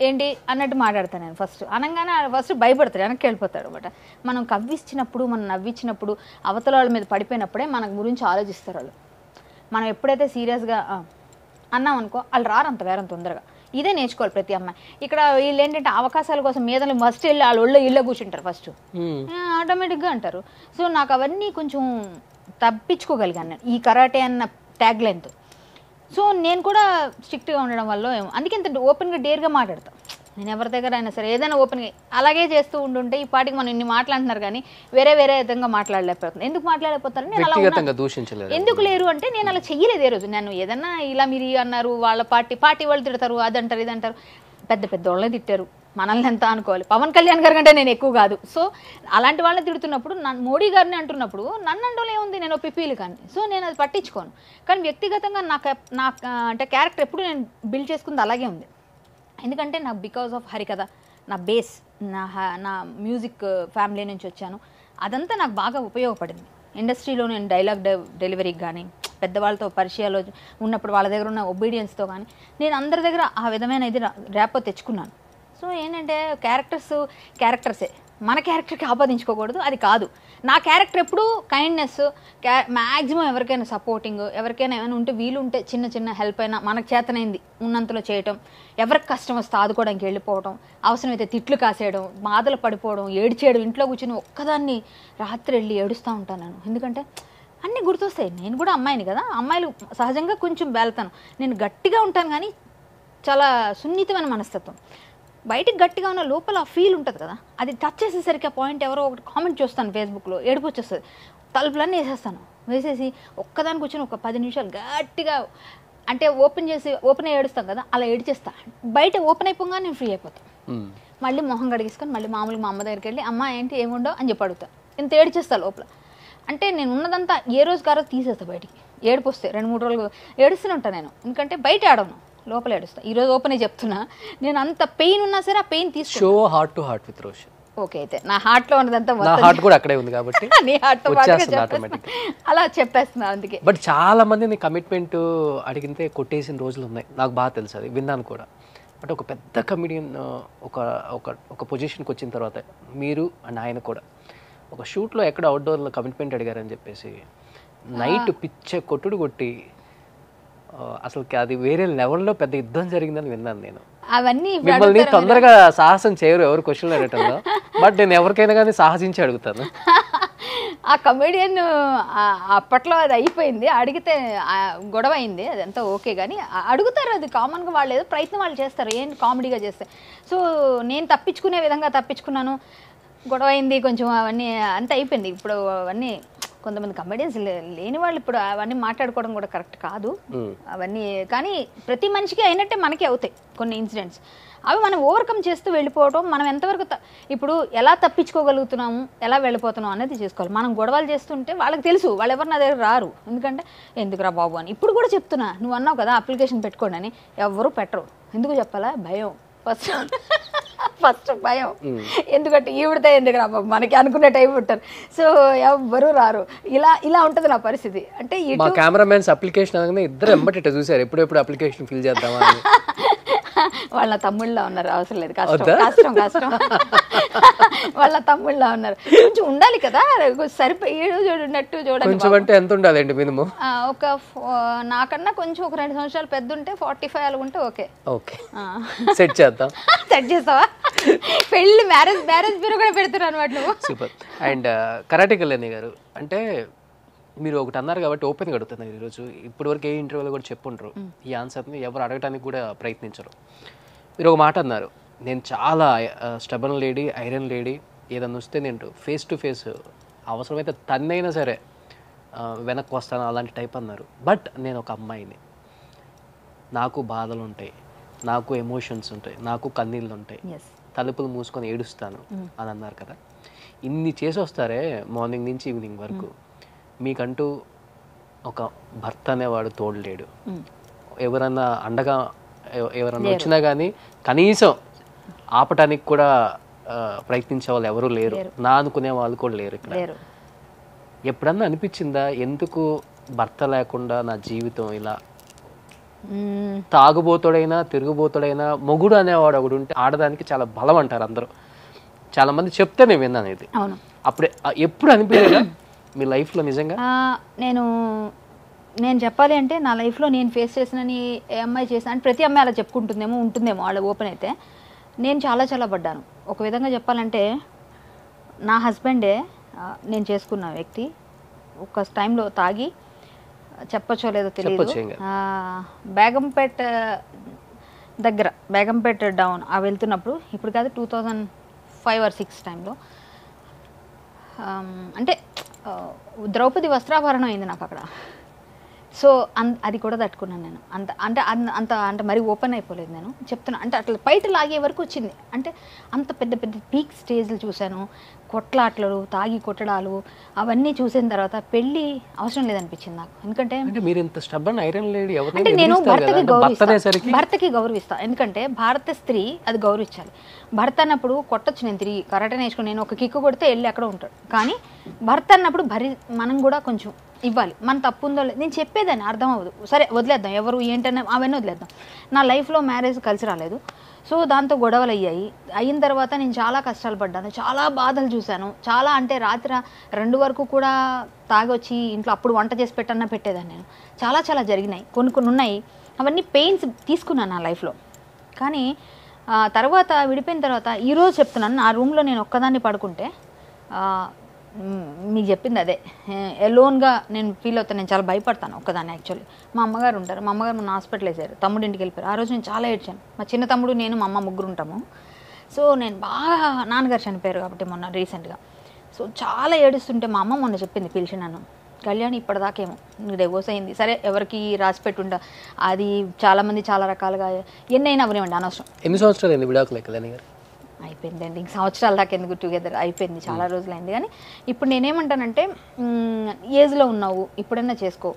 ఏంటి అన్నట్టు మాట్లాడతాను నేను. అనగానే ఫస్ట్ భయపడతాడు, వెనక్కి వెళ్ళిపోతాడు అనమాట. మనం కవ్విచ్చినప్పుడు, మనం నవ్వించినప్పుడు, అవతల వాళ్ళ మీద పడిపోయినప్పుడే మన గురించి ఆలోచిస్తారు వాళ్ళు. మనం ఎప్పుడైతే సీరియస్గా అన్నాం అనుకో, వాళ్ళు రారు అంత వేరం తొందరగా. ఇదే నేర్చుకోవాలి ప్రతి అమ్మాయి. ఇక్కడ వీళ్ళు ఏంటంటే అవకాశాల కోసం మీద ఫస్ట్ వెళ్ళి వాళ్ళ ఒళ్ళో ఇళ్ళో కూర్చుంటారు, ఫస్ట్ ఆటోమేటిక్గా అంటారు. సో నాకు అవన్నీ కొంచెం తప్పించుకోగలిగాను నేను ఈ కరాటే అన్న ట్యాగ్ లైన్తో. సో నేను కూడా స్ట్రిక్ట్గా ఉండడం వల్ల ఏమో అందుకే ఇంత ఓపెన్గా డేర్గా మాట్లాడతాను నేను. ఎవరి దగ్గర అయినా సరే ఏదైనా ఓపెన్గా అలాగే చేస్తూ ఉంటుంటే ఈ పాటికి మనం ఇన్ని మాట్లాడుతున్నారు కానీ వేరే విధంగా మాట్లాడలేకపోతున్నాను. ఎందుకు మాట్లాడలేకపోతాను నేను అలా ఎందుకు లేరు అంటే నేను అలా చెయ్యలేదు. ఏ రోజు నేను ఏదన్నా ఇలా మీరు అన్నారు, వాళ్ళ పార్టీ వాళ్ళు తిడతారు, అదంటారు ఇదంటారు, పెద్ద పెద్ద వాళ్ళని తిట్టారు, మనల్ని ఎంత అనుకోవాలి. పవన్ కళ్యాణ్ గారి కంటే నేను ఎక్కువ కాదు. సో అలాంటి వాళ్ళని తిడుతున్నప్పుడు మోడీ గారిని అంటున్నప్పుడు నన్ను అంటూనే ఉంది, నేను పిపీలు కానీ. సో నేను అది పట్టించుకోను. కానీ వ్యక్తిగతంగా నాకు అంటే క్యారెక్టర్ ఎప్పుడు నేను బిల్డ్ చేసుకుంది అలాగే ఉంది. ఎందుకంటే నాకు బికాస్ ఆఫ్ హరికథ, నా బేస్, నా మ్యూజిక్ ఫ్యామిలీ నుంచి వచ్చాను. అదంతా నాకు బాగా ఉపయోగపడింది. ఇండస్ట్రీలో నేను డైలాగ్ డెలివరీకి కానీ, పెద్దవాళ్ళతో పరిచయాలు ఉన్నప్పుడు వాళ్ళ దగ్గర ఉన్న ఒబీడియన్స్తో కానీ నేను అందరి దగ్గర ఆ విధమైన ఇది ర్యాపో తెచ్చుకున్నాను. సో ఏంటంటే క్యారెక్టర్సే మన క్యారెక్టర్కి ఆపాదించుకోకూడదు, అది కాదు. నా క్యారెక్టర్ ఎప్పుడు కైండ్నెస్, మ్యాక్సిమం ఎవరికైనా సపోర్టింగ్, ఎవరికైనా ఏమైనా ఉంటే వీలుంటే చిన్న చిన్న హెల్ప్ అయినా మనకు చేతనైంది ఉన్నంతలో చేయటం, ఎవరికి కష్టం వస్తే ఆదుకోవడానికి వెళ్ళిపోవడం, అవసరమైతే తిట్లు కాసేయడం, బాధలు పడిపోవడం, ఏడ్చేయడం, ఇంట్లో కూర్చొని ఒక్కదాన్ని రాత్రి వెళ్ళి ఏడుస్తూ ఉంటాను నేను. ఎందుకంటే అన్నీ గుర్తొస్తాయి. నేను కూడా అమ్మాయిని కదా, అమ్మాయిలు సహజంగా కొంచెం వెళ్తాను. నేను గట్టిగా ఉంటాను కానీ చాలా సున్నితమైన మనస్తత్వం. బయటికి గట్టిగా ఉన్న లోపల ఆ ఫీల్ ఉంటుంది కదా, అది టచ్ చేసేసరికి ఆ పాయింట్ ఎవరో ఒకటి కామెంట్ చూస్తాను ఫేస్బుక్లో, ఏడుపు వచ్చేస్తుంది. తలుపులన్నీ వేసేసి ఒక్కదాని కూర్చొని ఒక 10 నిమిషాలు గట్టిగా అంటే ఓపెన్ అయ్యి ఏడుస్తాం కదా, అలా ఏడిచేస్తా. బయట ఓపెన్ అయిపోగానే నేను ఫ్రీ అయిపోతాను. మళ్ళీ మొహం కడిగేసుకొని మళ్ళీ మామూలుగా మా అమ్మ దగ్గరికి వెళ్ళి అమ్మ ఏంటి ఏముండో అని చెప్పి అడుగుతాను. ఇంత ఏడిచేస్తా లోపల. అంటే నేను ఉన్నదంతా ఏ రోజు కారో తీసేస్తా బయటికి. ఏడుపు వస్తే 2-3 రోజులు ఏడుస్తూనే ఉంటాను నేను. ఎందుకంటే బయట ఆడను, లోపల ఏడుస్తా. ఈరోజు ఓపెన్ చెప్తున్నా, నేను అంత పెయిన్ ఉన్నా సరే ఆ పెయిన్ తీసుకో. Heart to heart with Roshan. Okay, అయితే నా హార్ట్లో ఉన్నదంతా నా హార్ట్ కూడా అక్కడే ఉంది కాబట్టి నీ హార్ట్తో అలా చెప్పేస్తున్నా. అందుకే బట్ చాలా మంది కమిట్మెంట్ అడిగితే కొట్టేసిన రోజులు ఉన్నాయి, నాకు బాగా తెలుసు, అది విన్నాను కూడా. బట్ ఒక పెద్ద కమిడియన్ ఒక పొజిషన్కి వచ్చిన తర్వాత మీరు అండ్ ఆయన కూడా ఒక షూట్లో ఎక్కడ అవుట్డోర్లో కమిట్మెంట్ అడిగారని చెప్పేసి నైట్ పిచ్చ కొట్టుడు కొట్టి అసలు అది వేరే లెవెల్లో పెద్ద యుద్ధం జరిగిందని విన్నాను నేను. అవన్నీ మిమ్మల్ని తొందరగా సాహసం చేయరు ఎవరు క్వశ్చన్లు అడగటంలో, బట్ నేను ఎవరికైనా కానీ సాహసించి అడుగుతాను. ఆ కమెడియన్ అప్పట్లో అది అయిపోయింది, అడిగితే గొడవ అయింది, అదంతా ఓకే. కానీ అడుగుతారు, అది కామన్గా, వాళ్ళు ఏదో ప్రయత్నం వాళ్ళు చేస్తారు ఏంటి కామెడీగా చేస్తే. సో నేను తప్పించుకునే విధంగా తప్పించుకున్నాను, గొడవ అయింది కొంచెం, అవన్నీ అంతా అయిపోయింది. ఇప్పుడు అవన్నీ కొంతమంది కమెడియన్స్ లేని వాళ్ళు ఇప్పుడు అవన్నీ మాట్లాడుకోవడం కూడా కరెక్ట్ కాదు అవన్నీ. కానీ ప్రతి మనిషికి అయినట్టే మనకే అవుతాయి కొన్ని ఇన్సిడెంట్స్. అవి మనం ఓవర్కమ్ చేస్తూ వెళ్ళిపోవడం, మనం ఎంతవరకు ఇప్పుడు ఎలా తప్పించుకోగలుగుతున్నాము, ఎలా వెళ్ళిపోతున్నాం అనేది చేసుకోవాలి. మనం గొడవలు చేస్తుంటే వాళ్ళకి తెలుసు, వాళ్ళు ఎవరు నా దగ్గర రారు. ఎందుకంటే ఎందుకురా బాబు అని. ఇప్పుడు కూడా చెప్తున్నా, నువ్వు అన్నావు కదా అప్లికేషన్ పెట్టుకోండి అని, ఎవరు పెట్టరు. ఎందుకు చెప్పాలా? భయం. ఫస్ట్ భయం. ఎందుకంటే ఈవిడతో ఎందుకు రా బాబు మనకి అనుకునే టైం ఉంటారు. సో ఎవ్వరు రారు. ఇలా ఉంటుంది నా పరిస్థితి. అంటే కెమెరామెన్స్ అప్లికేషన్ అనగానే ఇద్దరు ఎంబటి చూసారు, ఎప్పుడెప్పుడు అప్లికేషన్ ఫిల్ చేద్దామా అని. వాళ్ళ తమ్ముళ్ళ ఉన్నారు, అవసరం లేదు, కష్టం కష్టం కష్టం. వాళ్ళ తమ్ముళ్ళ ఉన్నారు, కొంచెం ఉండాలి కదా, సరిపోయి చూడనట్టు చూడండి. ఎంత ఉండాలండి మినిమం? ఒక నాకన్నా కొంచెం ఒక 2 సంవత్సరాలు పెద్ద ఉంటే 45 అలా ఉంటే ఓకే. ఓకే, సెట్ చేద్దాం. సెట్ చేస్తావా? పెళ్లి మ్యారేజ్ బ్యూరో కూడా పెడుతున్నాను అనమాట నువ్వు. సూపర్. అండ్ కరాటే కళ్యాణి గారు, అంటే మీరు ఒకటి అన్నారు కాబట్టి ఓపెన్గా అడుగుతున్నారు ఈరోజు. ఇప్పటి వరకు ఏ ఇంటర్వ్యూలో కూడా చెప్పుంటారు, ఈ ఆన్సర్ని ఎవరు అడగడానికి కూడా ప్రయత్నించరు. మీరు ఒక మాట అన్నారు, నేను చాలా స్టబన్ లేడీ, ఐరన్ లేడీ, ఏదన్నా వస్తే నేను ఫేస్ టు ఫేస్ అవసరమైతే తన్నైనా సరే వెనక్కి వస్తాను అలాంటి టైప్ అన్నారు. బట్ నేను ఒక అమ్మాయిని, నాకు బాధలు ఉంటాయి, నాకు ఎమోషన్స్ ఉంటాయి, నాకు కన్నీళ్ళు ఉంటాయి, తలుపులు మూసుకొని ఏడుస్తాను అని అన్నారు కదా. ఇన్ని చేసి వస్తారే మార్నింగ్ నుంచి ఈవినింగ్ వరకు, మీకంటూ ఒక భర్త అనేవాడు తోడలేడు, ఎవరన్నా అండగా ఎవరన్నా వచ్చినా కానీ కనీసం ఆపటానికి కూడా ప్రయత్నించే వాళ్ళు ఎవరూ లేరు, నా అనుకునే వాళ్ళు కూడా లేరు ఇక్కడ. ఎప్పుడన్నా అనిపించిందా ఎందుకు భర్త లేకుండా నా జీవితం ఇలా? తాగుబోతుడైనా తిరుగుబోతుడైనా మొగుడు అనేవాడు ఒకడు ఉంటే ఆడదానికి చాలా బలం అంటారు అందరూ, చాలా మంది చెప్తే నేను విన్నాను ఇది. అప్పుడే ఎప్పుడు అనిపించలేదా మీ లైఫ్లో నిజంగా? నేను చెప్పాలి అంటే నా లైఫ్లో నేను ఫేస్ చేసినని ఏ అమ్మాయి చేసిన అంటే ప్రతి అమ్మాయి అలా చెప్పుకుంటుందేమో, ఉంటుందేమో వాళ్ళ ఓపెన్ అయితే. నేను చాలా చాలా పడ్డాను. ఒక విధంగా చెప్పాలంటే నా హస్బెండే నేను చేసుకున్న వ్యక్తి ఒక టైంలో తాగి, చెప్పచ్చో లేదో తెలియదు, బేగంపేట దగ్గర బేగంపేట డౌన్ వెళ్తున్నప్పుడు, ఇప్పుడు కాదు 2005 or 6 టైంలో, అంటే ద్రౌపది వస్త్రాభరణం అయింది నాకు అక్కడ. సో అది కూడా తట్టుకున్నాను నేను. అంత మరీ ఓపెన్ అయిపోలేదు నేను చెప్తున్నా. అంటే అట్లా బయట లాగే వరకు వచ్చింది. అంటే అంత పెద్ద పెద్ద పీక్ స్టేజ్లు చూశాను, కొట్లాటలు, తాగి కొట్టడాలు, అవన్నీ చూసిన తర్వాత పెళ్ళి అవసరం లేదనిపించింది నాకు. ఎందుకంటే నేను భర్తకి గౌరవిస్తాను. ఎందుకంటే భారత స్త్రీ అది గౌరవించాలి. భర్త అన్నప్పుడు కొట్టచ్చు, నేను తిరిగి కరాటే నేర్చుకుని నేను ఒక కిక్కు కొడితే వెళ్ళి అక్కడ ఉంటాడు. కానీ భర్త అన్నప్పుడు మనం కూడా కొంచెం ఇవ్వాలి. మన తప్పు ఉందో లేదు నేను చెప్పేదాన్ని అర్థం అవ్వదు, సరే వదిలేద్దాం, ఎవరు ఏంటనే అవన్నీ వదిలేద్దాం. నా లైఫ్లో మ్యారేజ్ కలిసి రాలేదు. సో దాంతో గొడవలు అయిన తర్వాత నేను చాలా కష్టాలు పడ్డాను, చాలా బాధలు చూశాను. చాలా అంటే రాత్రి 2 వరకు కూడా తాగొచ్చి ఇంట్లో అప్పుడు వంట చేసి పెట్టేదాన్ని నేను. చాలా చాలా జరిగినాయి, కొన్ని ఉన్నాయి. అవన్నీ పెయిన్స్ తీసుకున్నాను నా లైఫ్లో. కానీ తర్వాత విడిపోయిన తర్వాత ఈరోజు చెప్తున్నాను, నా రూమ్లో నేను ఒక్కదాన్ని పడుకుంటే మీకు చెప్పింది అదే, ఎలోన్గా నేను ఫీల్ అవుతాను. నేను చాలా భయపడతాను ఒక్కదాన్ని. యాక్చువల్లీ మా అమ్మగారు ఉంటారు, మా అమ్మగారు మొన్న హాస్పిటల్ వేసారు, తమ్ముడు ఇంటికి వెళ్ళిపోయారు. ఆ రోజు నేను చాలా ఏడ్చాను. మా చిన్న తమ్ముడు, నేను, మా అమ్మ ముగ్గురు ఉంటాము. సో నేను బాగా, నాన్నగారు చనిపోయారు కాబట్టి మొన్న రీసెంట్గా. సో చాలా ఏడుస్తుంటే మా అమ్మ మొన్న చెప్పింది, పిలిచి నన్ను, కళ్యాణి ఇప్పటిదాకేమో నీకు డివోర్స్ అయింది, సరే ఎవరికి రాసి పెట్టుంటా, అది చాలామంది చాలా రకాలుగా ఎన్నైనా అవనివ్వండి, అనవసరం. ఎన్ని సంవత్సరాలు అయింది విడాకులు కళ్యాణి గారు? అయిపోయిందండి, ఇంక సంవత్సరాల దాకా ఎందుకు టుగెదర్, అయిపోయింది, చాలా రోజులైంది. కానీ ఇప్పుడు నేనేమంటానంటే, ఏజ్లో ఉన్నావు, ఇప్పుడైనా చేసుకో,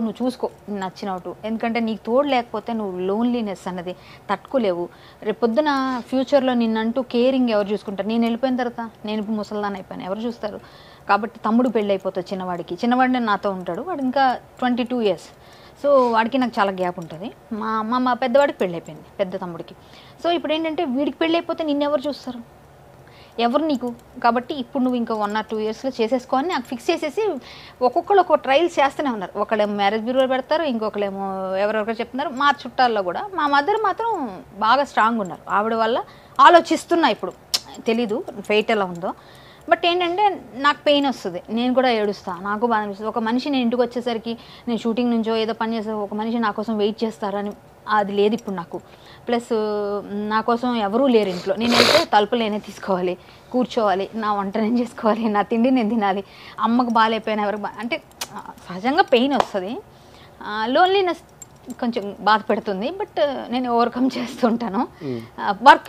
నువ్వు చూసుకో నచ్చినట్టు. ఎందుకంటే నీకు తోడు లేకపోతే నువ్వు లోన్లీనెస్ అన్నది తట్టుకోలేవు. రేపు పొద్దున ఫ్యూచర్లో నిన్నంటూ కేరింగ్ ఎవరు చూసుకుంటారు? నేను వెళ్ళిపోయిన తర్వాత, నేను ఇప్పుడు ముసల్దాన్ని అయిపోయాను, ఎవరు చూస్తారు? కాబట్టి తమ్ముడు పెళ్ళి అయిపోతుంది చిన్నవాడిని నాతో ఉంటాడు, వాడు ఇంకా 22 years. సో వాడికి నాకు చాలా గ్యాప్ ఉంటుంది. మా పెద్దవాడికి పెళ్ళి అయిపోయింది, పెద్ద తమ్ముడికి. సో ఇప్పుడు ఏంటంటే వీడికి పెళ్ళి అయిపోతే నిన్నెవరు చూస్తారు? ఎవరు నీకు? కాబట్టి ఇప్పుడు నువ్వు ఇంకా 1 or 2 yearsలో చేసేసుకోని నాకు ఫిక్స్ చేసేసి ఒక్కొక్కరు ఒక్కొక్క ట్రయల్స్ చేస్తూనే ఉన్నారు. ఒకళ్ళేమో మ్యారేజ్ బ్యూరో పెడతారు, ఇంకొకళ్ళేమో ఎవరెవరు చెప్తున్నారు. మా చుట్టాల్లో కూడా మా మదర్ మాత్రం బాగా స్ట్రాంగ్ ఉన్నారు. ఆవిడ వల్ల ఆలోచిస్తున్నా. ఇప్పుడు తెలీదు ఫెయిట్ ఎలా ఉందో, బట్ ఏంటంటే నాకు పెయిన్ వస్తుంది, నేను కూడా ఏడుస్తాను, నాకు బాధ అనిపిస్తుంది. ఒక మనిషి నేను ఇంటికి వచ్చేసరికి, నేను షూటింగ్ నుంచో ఏదో పని చేస్తే ఒక మనిషి నా కోసం వెయిట్ చేస్తారని అది లేదు ఇప్పుడు నాకు. ప్లస్ నా కోసం ఎవరూ లేరు ఇంట్లో. నేను వెళ్తే తలుపులు నేనే తీసుకోవాలి, కూర్చోవాలి, నా వంట నేను చేసుకోవాలి, నా తిండి నేను తినాలి. అమ్మకు బాగాలేకపోయినా ఎవరికి అంటే సహజంగా పెయిన్ వస్తుంది. లోన్లీనెస్ కొంచెం బాధ పెడుతుంది, బట్ నేను ఓవర్కమ్ చేస్తుంటాను.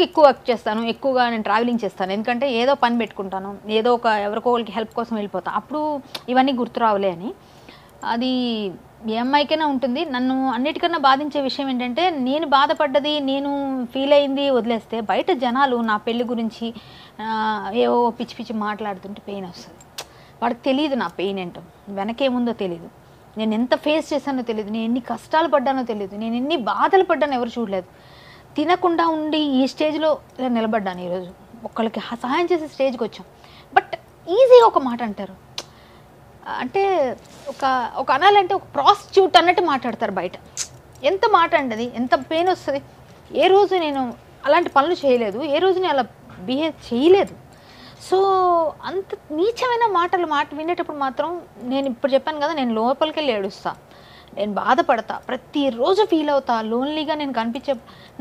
ఎక్కువ వర్క్ చేస్తాను, ఎక్కువగా నేను ట్రావెలింగ్ చేస్తాను. ఎందుకంటే ఏదో పని పెట్టుకుంటాను, ఏదో ఒక ఎవరికో వాళ్ళకి హెల్ప్ కోసం వెళ్ళిపోతాను. అప్పుడు ఇవన్నీ గుర్తు రావులే అని. అది ఏ అమ్మాయికైనా ఉంటుంది. నన్ను అన్నిటికన్నా బాధించే విషయం ఏంటంటే, నేను బాధపడ్డది, నేను ఫీల్ అయింది వదిలేస్తే బయట జనాలు నా పెళ్లి గురించి ఏవో పిచ్చి పిచ్చి మాట్లాడుతుంటే పెయిన్ వస్తుంది. వాడికి తెలియదు నా పెయిన్ ఏంటో, వెనకేముందో తెలియదు, నేను ఎంత ఫేస్ చేశానో తెలియదు, నేను ఎన్ని కష్టాలు పడ్డానో తెలియదు, నేను ఎన్ని బాధలు పడ్డానో ఎవరు చూడలేదు. తినకుండా ఉండి ఈ స్టేజ్లో ఇలా నిలబడ్డాను ఈరోజు. ఒక్కళ్ళకి సహాయం చేసే స్టేజ్కి వచ్చాం. బట్ ఈజీగా ఒక మాట అంటారు, అంటే ఒక అనాలంటే ఒక ప్రాస్టిట్యూట్ అన్నట్టు మాట్లాడతారు బయట. ఎంత మాట అండి అది, ఎంత పెయిన్ వస్తుంది. ఏ రోజు నేను అలాంటి పనులు చేయలేదు, ఏ రోజు నేను అలా బిహేవ్ చేయలేదు. సో అంత నీచమైన మాట వినేటప్పుడు మాత్రం నేను ఇప్పుడు చెప్పాను కదా, నేను లోపలికి వెళ్ళి ఏడుస్తా, నేను బాధపడతా, ప్రతిరోజు ఫీల్ అవుతా, లోన్లీగా నేను కనిపించే,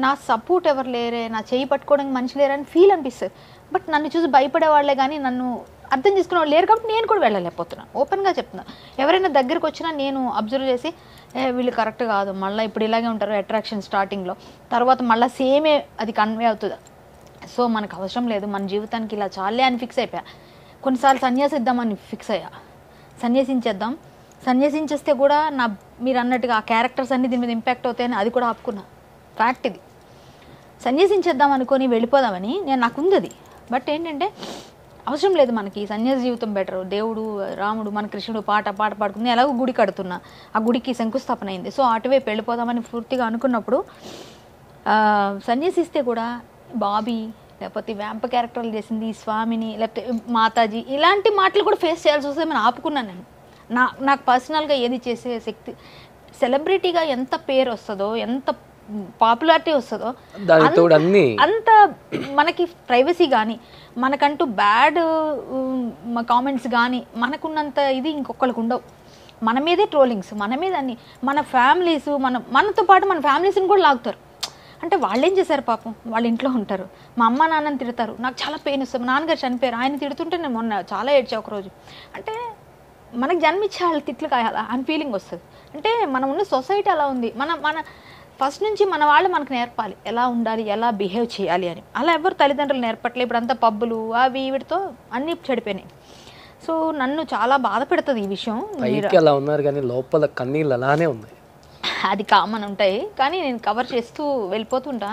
నా సపోర్ట్ ఎవరు లేరే, నా చేయి పట్టుకోవడానికి మనిషి లేరని ఫీల్ అనిపిస్తుంది. బట్ నన్ను చూసి భయపడే వాళ్ళే కానీ నన్ను అర్థం చేసుకునే వాళ్ళు లేరు, కాబట్టి నేను కూడా వెళ్ళలేకపోతున్నాను. ఓపెన్గా చెప్తున్నా. ఎవరైనా దగ్గరకు వచ్చినా నేను అబ్జర్వ్ చేసి వీళ్ళు కరెక్ట్ కాదు, మళ్ళీ ఇప్పుడు ఇలాగే ఉంటారు అట్రాక్షన్ స్టార్టింగ్లో, తర్వాత మళ్ళీ సేమే అది కన్వే అవుతుంది. సో మనకు అవసరం లేదు, మన జీవితానికి ఇలా చాలే అని ఫిక్స్ అయిపోయా. కొన్నిసార్లు సన్యాసిద్దామని ఫిక్స్ అయ్యా, సన్యాసించేద్దాం, సన్యాసించేస్తే కూడా మీరు అన్నట్టుగా ఆ క్యారెక్టర్స్ అన్నీ దీని మీద ఇంపాక్ట్ అవుతాయని అది కూడా ఆపుకున్నా. ఫ్యాక్ట్ ఇది. సన్యాసించేద్దాం అనుకొని వెళ్ళిపోదామని నాకుంది అది. బట్ ఏంటంటే అవసరం లేదు మనకి, సన్యాసి జీవితం బెటర్, దేవుడు రాముడు మన కృష్ణుడు పాట పాడుకుని ఎలాగో గుడి కడుతున్నా, ఆ గుడికి శంకుస్థాపన అయింది. సో అటువైపు వెళ్ళిపోదామని పూర్తిగా అనుకున్నప్పుడు సన్యాసిస్తే కూడా బాబీ లేకపోతే వ్యాంప క్యారెక్టర్లు చేసింది, స్వామిని లేకపోతే మాతాజీ, ఇలాంటి మాటలు కూడా ఫేస్ చేయాల్సి వస్తే నేను ఆపుకున్నాను. నేను నాకు పర్సనల్గా ఏది చేసే శక్తి, సెలబ్రిటీగా ఎంత పేరు వస్తుందో, ఎంత పాపులారిటీ వస్తుందో అంత మనకి ప్రైవసీ కానీ, మనకంటూ బ్యాడ్ కామెంట్స్ కానీ మనకున్నంత ఇది ఇంకొకరికి ఉండవు. మన మీదే ట్రోలింగ్స్, మన మీద అన్ని, మన ఫ్యామిలీస్, మనతో పాటు మన ఫ్యామిలీస్ని కూడా లాగుతారు. అంటే వాళ్ళు ఏం చేశారు పాపం, వాళ్ళ ఇంట్లో ఉంటారు, మా అమ్మ నాన్నని తిడతారు, నాకు చాలా పెయిన్ వస్తుంది. మా నాన్నగారు చనిపోయారు, ఆయన తిడుతుంటే నేను మొన్న చాలా ఏడ్చా ఒకరోజు. అంటే మనకు జన్మించే వాళ్ళు తిట్లు కాయాలా అని ఫీలింగ్ వస్తుంది. అంటే మనం ఉన్న సొసైటీ అలా ఉంది. మన ఫస్ట్ నుంచి మన వాళ్ళు మనకు నేర్పాలి ఎలా ఉండాలి, ఎలా బిహేవ్ చేయాలి అని. అలా ఎవరు తల్లిదండ్రులు నేర్పట్లేదు. ఇప్పుడు అంతా పబ్బులు అవి వీటితో అన్నీ చెడిపోయినాయి. సో నన్ను చాలా బాధ పెడుతుంది ఈ విషయం. అలా ఉన్నారు కానీ లోపల కన్నీళ్ళు అలానే ఉన్నాయి. అది కామన్ ఉంటాయి, కానీ నేను కవర్ చేస్తూ వెళ్ళిపోతుంటా.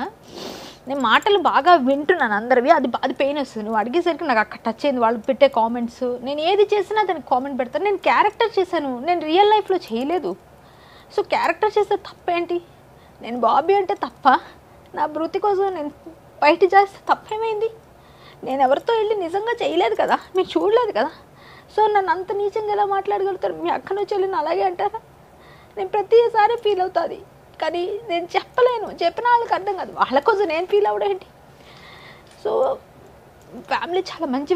నేను మాటలు బాగా వింటున్నాను అందరివి, అది పెయిన్ వస్తుంది. నువ్వు అడిగేసరికి నాకు అక్కడ టచ్ అయింది. వాళ్ళు పెట్టే కామెంట్స్, నేను ఏది చేసినా దానికి కామెంట్ పెడతాను. నేను క్యారెక్టర్ చేశాను, నేను రియల్ లైఫ్లో చేయలేదు. సో క్యారెక్టర్ చేస్తే తప్పేంటి? నేను బాబీ అంటే తప్ప, నా వృత్తి కోసం నేను బయట చేస్తే తప్పేమైంది? నేను ఎవరితో వెళ్ళి నిజంగా చేయలేదు కదా, మీరు చూడలేదు కదా. సో నన్ను అంత నీచంగా ఎలా మాట్లాడగలుగుతారు? మీ అక్కను చెల్లిని అలాగే అంటారా? నేను ప్రతిసారి ఫీల్ అవుతుంది, కానీ నేను చెప్పలేను. చెప్పిన వాళ్ళకి అర్థం కాదు, వాళ్ళ కోసం నేను ఫీల్ అవడేంటి? సో ఫ్యామిలీ చాలా మంచి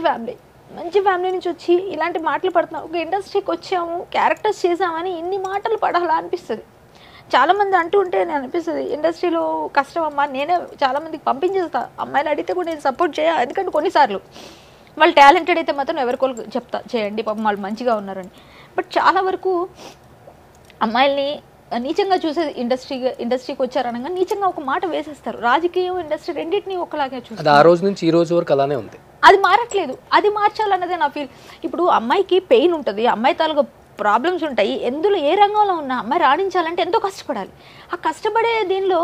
ఫ్యామిలీ నుంచి వచ్చి ఇలాంటి మాటలు పడుతున్నాం. ఒక ఇండస్ట్రీకి వచ్చాము, క్యారెక్టర్స్ చేసామని ఇన్ని మాటలు పడాలా అనిపిస్తుంది. చాలామంది అంటూ ఉంటే నేను అనిపిస్తుంది ఇండస్ట్రీలో కష్టం అమ్మా. నేనే చాలామందికి పంపించేస్తా, అమ్మాయిలు అడిగితే కూడా నేను సపోర్ట్ చేయాలి. ఎందుకంటే కొన్నిసార్లు వాళ్ళు టాలెంటెడ్ అయితే మాత్రం ఎవరికోళ్ళు చెప్తా చేయండి, పాపం వాళ్ళు మంచిగా ఉన్నారని. బట్ చాలా వరకు అమ్మాయిల్ని నీచంగా చూసే ఇండస్ట్రీకి వచ్చారనగా నీచంగా ఒక మాట వేసేస్తారు. రాజకీయం, ఇండస్ట్రీ రెండింటినీ ఒకలాగే చూస్తారు. ఆ రోజు నుంచి ఈ రోజు వరకు అలానే ఉంది. అది మారట్లేదు, అది మార్చాలన్నదే నా ఫీల్. ఇప్పుడు అమ్మాయికి పెయిన్ ఉంటుంది, అమ్మాయి తాలూకు ప్రాబ్లమ్స్ ఉంటాయి. ఎందులో ఏ రంగంలో ఉన్న అమ్మాయి రాణించాలంటే ఎంతో కష్టపడాలి. ఆ కష్టపడే దీనిలో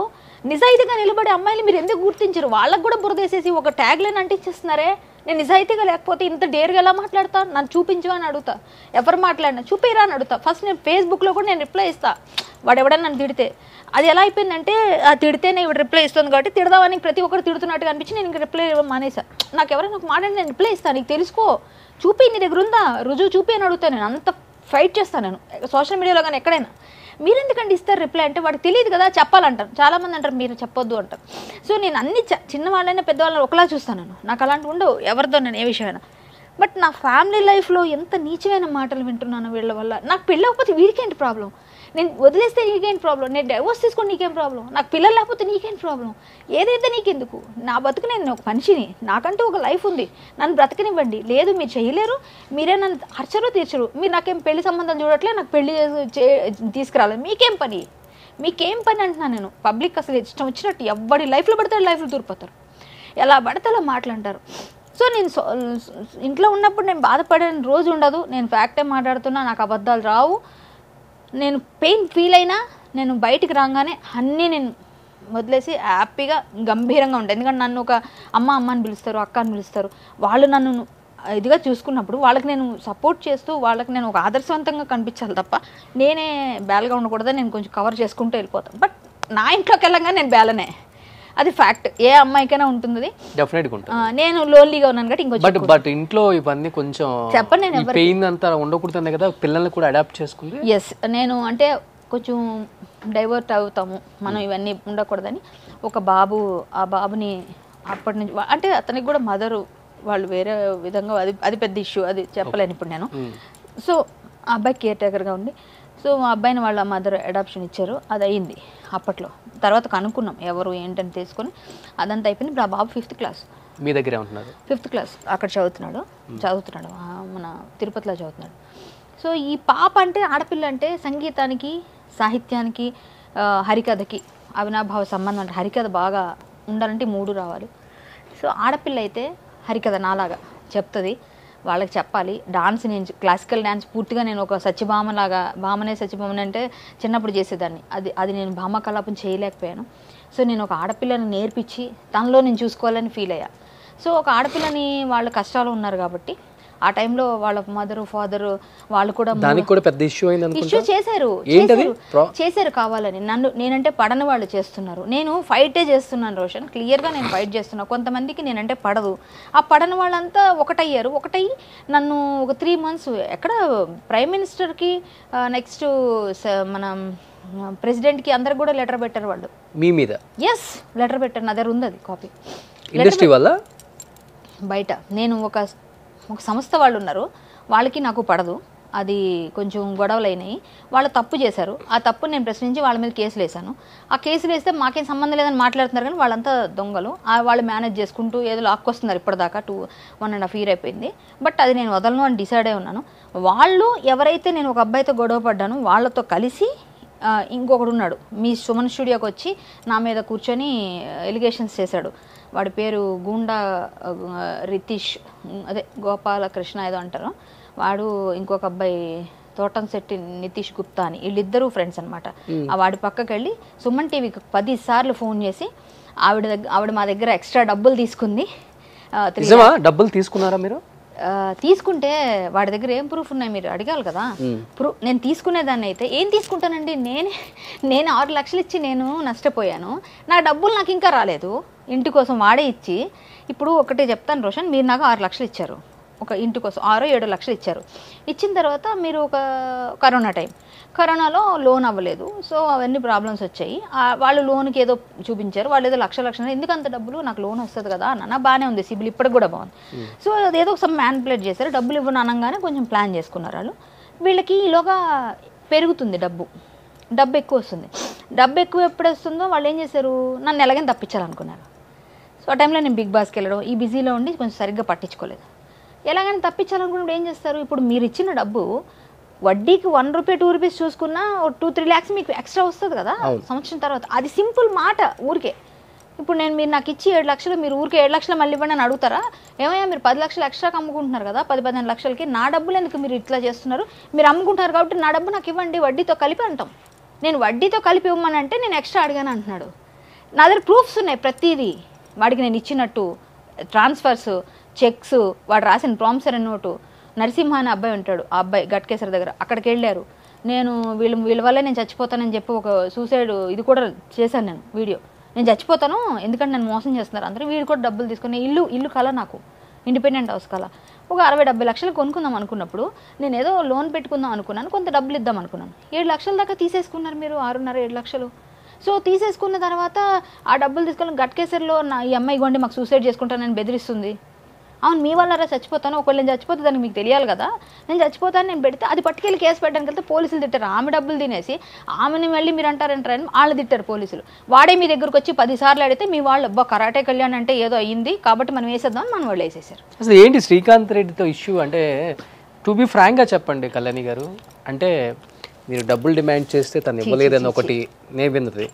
నిజాయితీగా నిలబడే అమ్మాయిలు మీరు ఎందుకు గుర్తించరు? వాళ్ళకు కూడా బురదేసేసి ఒక ట్యాగ్ లైన్ అంటించేస్తున్నారే. నేను నిజాయితీగా లేకపోతే ఇంత డేర్గా ఎలా మాట్లాడతా? నన్ను చూపించు అని అడుగుతా. ఎవరు మాట్లాడినా చూపిరా అని అడుగుతా. ఫస్ట్ నేను ఫేస్బుక్లో కూడా నేను రిప్లై ఇస్తా. వాడు ఎవడన్నా నన్ను తిడితే అది ఎలా అయిపోయిందంటే, ఆ తిడితేనే ఇవి రిప్లై ఇస్తుంది కాబట్టి తిడదామని ప్రతి ఒక్కరు తిడుతున్నట్టుగా అనిపించి నేను ఇంక రిప్లై మానేసా. నాకు ఎవరైనా ఒక మాట నేను రిప్లై ఇస్తాను, నీకు తెలుసుకో, చూపి, నీ దగ్గర ఉందా రుజువు చూపి అని అడుగుతాను. నేను అంత ఫైట్ చేస్తాను నేను సోషల్ మీడియాలో కానీ ఎక్కడైనా. మీరు ఎందుకంటే ఇస్తారు రిప్లై అంటే? వాడికి తెలియదు కదా, చెప్పాలంటారు. చాలామంది అంటారు మీరు చెప్పొద్దు అంటారు. సో నేను అన్ని చిన్నవాళ్ళైనా పెద్దవాళ్ళని ఒకలా చూస్తాను. నాకు అలాంటివి ఉండవు ఎవరితో నేను ఏ విషయమైనా. బట్ నా ఫ్యామిలీ లైఫ్లో ఎంత నీచమైన మాటలు వింటున్నాను వీళ్ళ వల్ల. నాకు పెళ్ళి అవ్వకపోతే వీడికేంటి ప్రాబ్లం? నేను వదిలేస్తే నీకేంటి ప్రాబ్లం? నేను డైవోర్స్ తీసుకొని నీకేం ప్రాబ్లం? నాకు పిల్లలు లేకపోతే నీకేంటి ప్రాబ్లం? ఏదైతే నీకెందుకు? నా బతుకు, నేను ఒక మనిషిని, నాకంటూ ఒక లైఫ్ ఉంది, నన్ను బ్రతకనివ్వండి. లేదు మీరు చేయలేరు, మీరే నన్ను అర్చరు తీర్చరు, మీరు నాకేం పెళ్లి సంబంధం చూడట్లేదు, నాకు పెళ్లి తీసుకురాలేదు, మీకేం పని అంటున్నాను నేను. పబ్లిక్ అసలు ఇష్టం వచ్చినట్టు ఎవరి లైఫ్లో పడితే లైఫ్లో దూరిపోతారు, ఎలా పడితే అలా మాట్లాడతారు. సో నేను ఇంట్లో ఉన్నప్పుడు నేను బాధపడిన రోజు ఉండదు. నేను ఫ్యాక్టే మాట్లాడుతున్నా, నాకు అబద్ధాలు రావు. నేను పెయిన్ ఫీల్ అయినా నేను బయటికి రాగానే అన్నీ నేను వదిలేసి హ్యాపీగా గంభీరంగా ఉంటాను. ఎందుకంటే నన్ను ఒక అమ్మ అని పిలుస్తారు, అక్క అని పిలుస్తారు. వాళ్ళు నన్ను ఇదిగా చూసుకున్నప్పుడు వాళ్ళకి నేను సపోర్ట్ చేస్తూ వాళ్ళకి నేను ఒక ఆదర్శవంతంగా కనిపించాలి తప్ప నేనే బేలగా ఉండకూడదని నేను కొంచెం కవర్ చేసుకుంటూ వెళ్ళిపోతాను. బట్ నా ఇంట్లోకి వెళ్ళంగా నేను బేలనే. అది ఫ్యాక్ట్, ఏ అమ్మాయికైనా ఉంటుంది. డెఫినెట్ గా ఉంటుంది. నేను లోన్లీగా ఉన్నాను కాబట్టి ఇంకొంచెం బట్ ఇంట్లో ఇవన్నీ కొంచెం చెప్పండి, నేను పెయిన్ అంతా ఉండకూడదు కదా, పిల్లల్ని కూడా అడాప్ట్ చేసుకుంది. ఎస్, నేను అంటే కొంచెం డైవర్ట్ అవుతాము మనం, ఇవన్నీ ఉండకూడదని ఒక బాబు, ఆ బాబుని అప్పటి నుంచి అంటే అతనికి కూడా మదరు వాళ్ళు వేరే విధంగా, అది పెద్ద ఇష్యూ, అది చెప్పలేను ఇప్పుడు నేను. సో ఆ అబ్బాయి కేర్ టేకర్గా ఉండి, సో మా అబ్బాయిని వాళ్ళ మదర్ అడాప్షన్ ఇచ్చారు, అది అయింది అప్పట్లో. తర్వాత కనుక్కున్నాం ఎవరు ఏంటని తీసుకొని అదంతా అయిపోయింది. ఇప్పుడు ఆ బాబు 5th క్లాస్ మీ దగ్గరే ఉంటున్నారు. 5th క్లాస్ అక్కడ చదువుతున్నాడు మన తిరుపతిలో చదువుతున్నాడు. సో ఈ పాప అంటే, ఆడపిల్ల అంటే సంగీతానికి, సాహిత్యానికి, హరికథకి అవినాభావ సంబంధం. అంటే హరికథ బాగా ఉండాలంటే 3 రావాలి. సో ఆడపిల్ల అయితే హరికథ నాలాగా చెప్తుంది, వాళ్ళకి చెప్పాలి. డాన్స్, నేను క్లాసికల్ డ్యాన్స్ పూర్తిగా నేను ఒక సత్యభామలాగా, భామనే సత్యభామని అంటే చిన్నప్పుడు చేసేదాన్ని, అది నేను భామ కలాపం చేయలేకపోయాను. సో నేను ఒక ఆడపిల్లని నేర్పించి తనలో నేను చూసుకోవాలని ఫీల్ అయ్యా. సో ఒక ఆడపిల్లని వాళ్ళ కష్టాలు ఉన్నారు కాబట్టి ఆ టైంలో వాళ్ళ మదరు ఫాదరు వాళ్ళు కూడా దానికి కూడా పెద్ద ఇష్యూ అయింది. ఇష్యూ చేశారు కావాలని. నేనంటే పడని వాళ్ళు చేస్తున్నారు, నేను ఫైటే చేస్తున్నాను రోషన్, క్లియర్గా నేను ఫైట్ చేస్తున్నాను. కొంతమందికి నేనంటే పడదు, ఆ పడని వాళ్ళంతా ఒకటయ్యి నన్ను ఒక 3 months ఎక్కడ ప్రైమ్ మినిస్టర్కి, నెక్స్ట్ మన ప్రెసిడెంట్కి, అందరికి కూడా లెటర్ పెట్టారు వాళ్ళు మీ మీద. ఎస్, లెటర్ పెట్టారు, నా దగ్గర ఉంది అది కాపీ. ఇండస్ట్రీ వల్ల బయట నేను ఒక సంస్థ వాళ్ళు ఉన్నారు, వాళ్ళకి నాకు పడదు, అది కొంచెం గొడవలు అయినాయి, వాళ్ళు తప్పు చేశారు. ఆ తప్పు నేను ప్రశ్నించి వాళ్ళ మీద కేసులు వేసాను. ఆ కేసులు వేస్తే మాకేం సంబంధం లేదని మాట్లాడుతున్నారు, కానీ వాళ్ళంతా దొంగలు. వాళ్ళు మేనేజ్ చేసుకుంటూ ఏదో లాక్కొస్తున్నారు. ఇప్పటిదాకా 1.5 year అయిపోయింది. బట్ అది నేను వదలను అని డిసైడ్ అయి ఉన్నాను. వాళ్ళు ఎవరైతే, నేను ఒక అబ్బాయితో గొడవ పడ్డాను, వాళ్ళతో కలిసి ఇంకొకడు ఉన్నాడు, మీ సుమన్ స్టూడియోకి వచ్చి నా మీద కూర్చొని ఎలిగేషన్స్ చేశాడు. వాడి పేరు గూండా రితీష్, అదే గోపాలకృష్ణ ఏదో అంటారు. వాడు ఇంకొక అబ్బాయి తోటంశెట్టి నితీష్ గుప్తా అని, వీళ్ళిద్దరూ ఫ్రెండ్స్ అనమాట. వాడి పక్కకి వెళ్ళి సుమన్ టీవీకి 10 సార్లు ఫోన్ చేసి ఆవిడ మా దగ్గర ఎక్స్ట్రా డబ్బులు తీసుకుంది. డబ్బులు తీసుకున్నారా మీరు? తీసుకుంటే వాడి దగ్గర ఏం ప్రూఫ్ ఉన్నాయి మీరు అడగాలి కదా. నేను తీసుకునేదాన్ని అయితే ఏం తీసుకుంటానండి, నేను 6 లక్షలు ఇచ్చి నేను నష్టపోయాను, నా డబ్బులు నాకు ఇంకా రాలేదు. ఇంటి కోసం వాడే ఇచ్చి, ఇప్పుడు ఒకటే చెప్తాను రోషన్, మీరు నాకు 6 లక్షలు ఇచ్చారు, ఒక ఇంటి కోసం 6-7 లక్షలు ఇచ్చారు. ఇచ్చిన తర్వాత మీరు ఒక కరోనాలో లోన్ అవ్వలేదు, సో అవన్నీ ప్రాబ్లమ్స్ వచ్చాయి. వాళ్ళు లోన్కి ఏదో చూపించారు, వాళ్ళు ఏదో లక్ష ఎందుకు అంత డబ్బులు, నాకు లోన్ వస్తుంది కదా అన్న, బాగానే ఉంది, సిబిల్ ఇప్పటికి కూడా బాగుంది. సో అదేదో ఒక మ్యానిపులేట్ చేశారు, డబ్బులు ఇవ్వను అనగానే కొంచెం ప్లాన్ చేసుకున్నారు వాళ్ళు. వీళ్ళకి ఈలోగా పెరుగుతుంది డబ్బు ఎక్కువ వస్తుంది. డబ్బు ఎక్కువ ఎప్పుడు వస్తుందో వాళ్ళు ఏం చేశారు, నన్ను ఎలాగైనా తప్పించాలనుకున్నారు. సో ఆ టైంలో నేను బిగ్ బాస్కి వెళ్ళడం, ఈ బిజీలో ఉండి కొంచెం సరిగ్గా పట్టించుకోలేదు. ఎలాగైనా తప్పించాలనుకున్నప్పుడు ఏం చేస్తారు, ఇప్పుడు మీరు ఇచ్చిన డబ్బు వడ్డీకి 1 రూపీ 2 రూపీస్ చూసుకున్నా 2-3 lakhs మీకు ఎక్స్ట్రా వస్తుంది కదా సంవత్సరం తర్వాత. అది సింపుల్ మాట ఊరికే. ఇప్పుడు మీరు నాకు ఇచ్చి 7 లక్షలు, మీరు ఊరికే 7 లక్షలు మళ్ళీ ఇవ్వండి అని అడుగుతారా? ఏమయ్యా మీరు 10 లక్షలు ఎక్స్ట్రాకి అమ్ముకుంటున్నారు కదా, 10-15 లక్షలకి, నా డబ్బులు ఎందుకు మీరు ఇట్లా చేస్తున్నారు? మీరు అమ్ముకుంటున్నారు కాబట్టి నా డబ్బు నాకు ఇవ్వండి వడ్డీతో కలిపి అంటాం. నేను వడ్డీతో కలిపి ఇవ్వమని అంటే నేను ఎక్స్ట్రా అడిగాను అంటున్నాడు. నా దగ్గర ప్రూఫ్స్ ఉన్నాయి ప్రతిదీ, వాడికి నేను ఇచ్చినట్టు, ట్రాన్స్ఫర్స్, చెక్స్, వాడు రాసిన ప్రామిసరీ నోటు. నరసింహ అనే అబ్బాయి ఉంటాడు, ఆ అబ్బాయి గట్కేసర్ దగ్గర, అక్కడికి వెళ్ళారు. నేను వీళ్ళ వల్లే నేను చచ్చిపోతానని చెప్పి ఒక సూసైడ్ ఇది కూడా చేశాను నేను వీడియో. నేను చచ్చిపోతాను ఎందుకంటే నన్ను మోసం చేస్తున్నారు అందరూ. వీడు కూడా డబ్బులు తీసుకుని ఇల్లు కల, నాకు ఇండిపెండెంట్ హౌస్ కల, ఒక 60-70 లక్షలు కొనుక్కుందాం అనుకున్నప్పుడు నేను ఏదో లోన్ పెట్టుకుందాం అనుకున్నాను, కొంత డబ్బులు ఇద్దాం అనుకున్నాను. 7 లక్షల దాకా తీసేసుకున్నారు మీరు, 6.5-7 లక్షలు. సో తీసేసుకున్న తర్వాత ఆ డబ్బులు తీసుకొని గట్కేసర్లో ఈ అమ్మాయి గొండి మాకు సూసైడ్ చేసుకుంటానని బెదిరిస్తుంది. అవును మీ వల్ల చచ్చిపోతాను, ఒకవేళ నేను చచ్చిపోతే దానికి మీకు తెలియాలి కదా, నేను చచ్చిపోతాను నేను పెడితే అది పట్టుకెళ్ళి కేసు పెట్టడానికి వెళ్తే పోలీసులు తిట్టారు. ఆమె డబ్బులు తినేసి ఆమెని మళ్ళీ మీరు అంటారంటారని వాళ్ళు తిట్టారు పోలీసులు. వాడే మీ దగ్గరకు వచ్చి 10 సార్లు అడిగితే మీ వాళ్ళు అబ్బా కరాటే కళ్యాణ్ అంటే ఏదో అయ్యింది కాబట్టి మనం వేసేద్దాం మన వాళ్ళు వేసేసారు. అసలు ఏంటి శ్రీకాంత్ రెడ్డితో ఇష్యూ అంటే, టు బి ఫ్రాంక్గా చెప్పండి కళ్యాణి గారు, అంటే మీరు డబ్బులు డిమాండ్ చేస్తే తను ఇవ్వలేదని ఒకటి నేను విన్నది,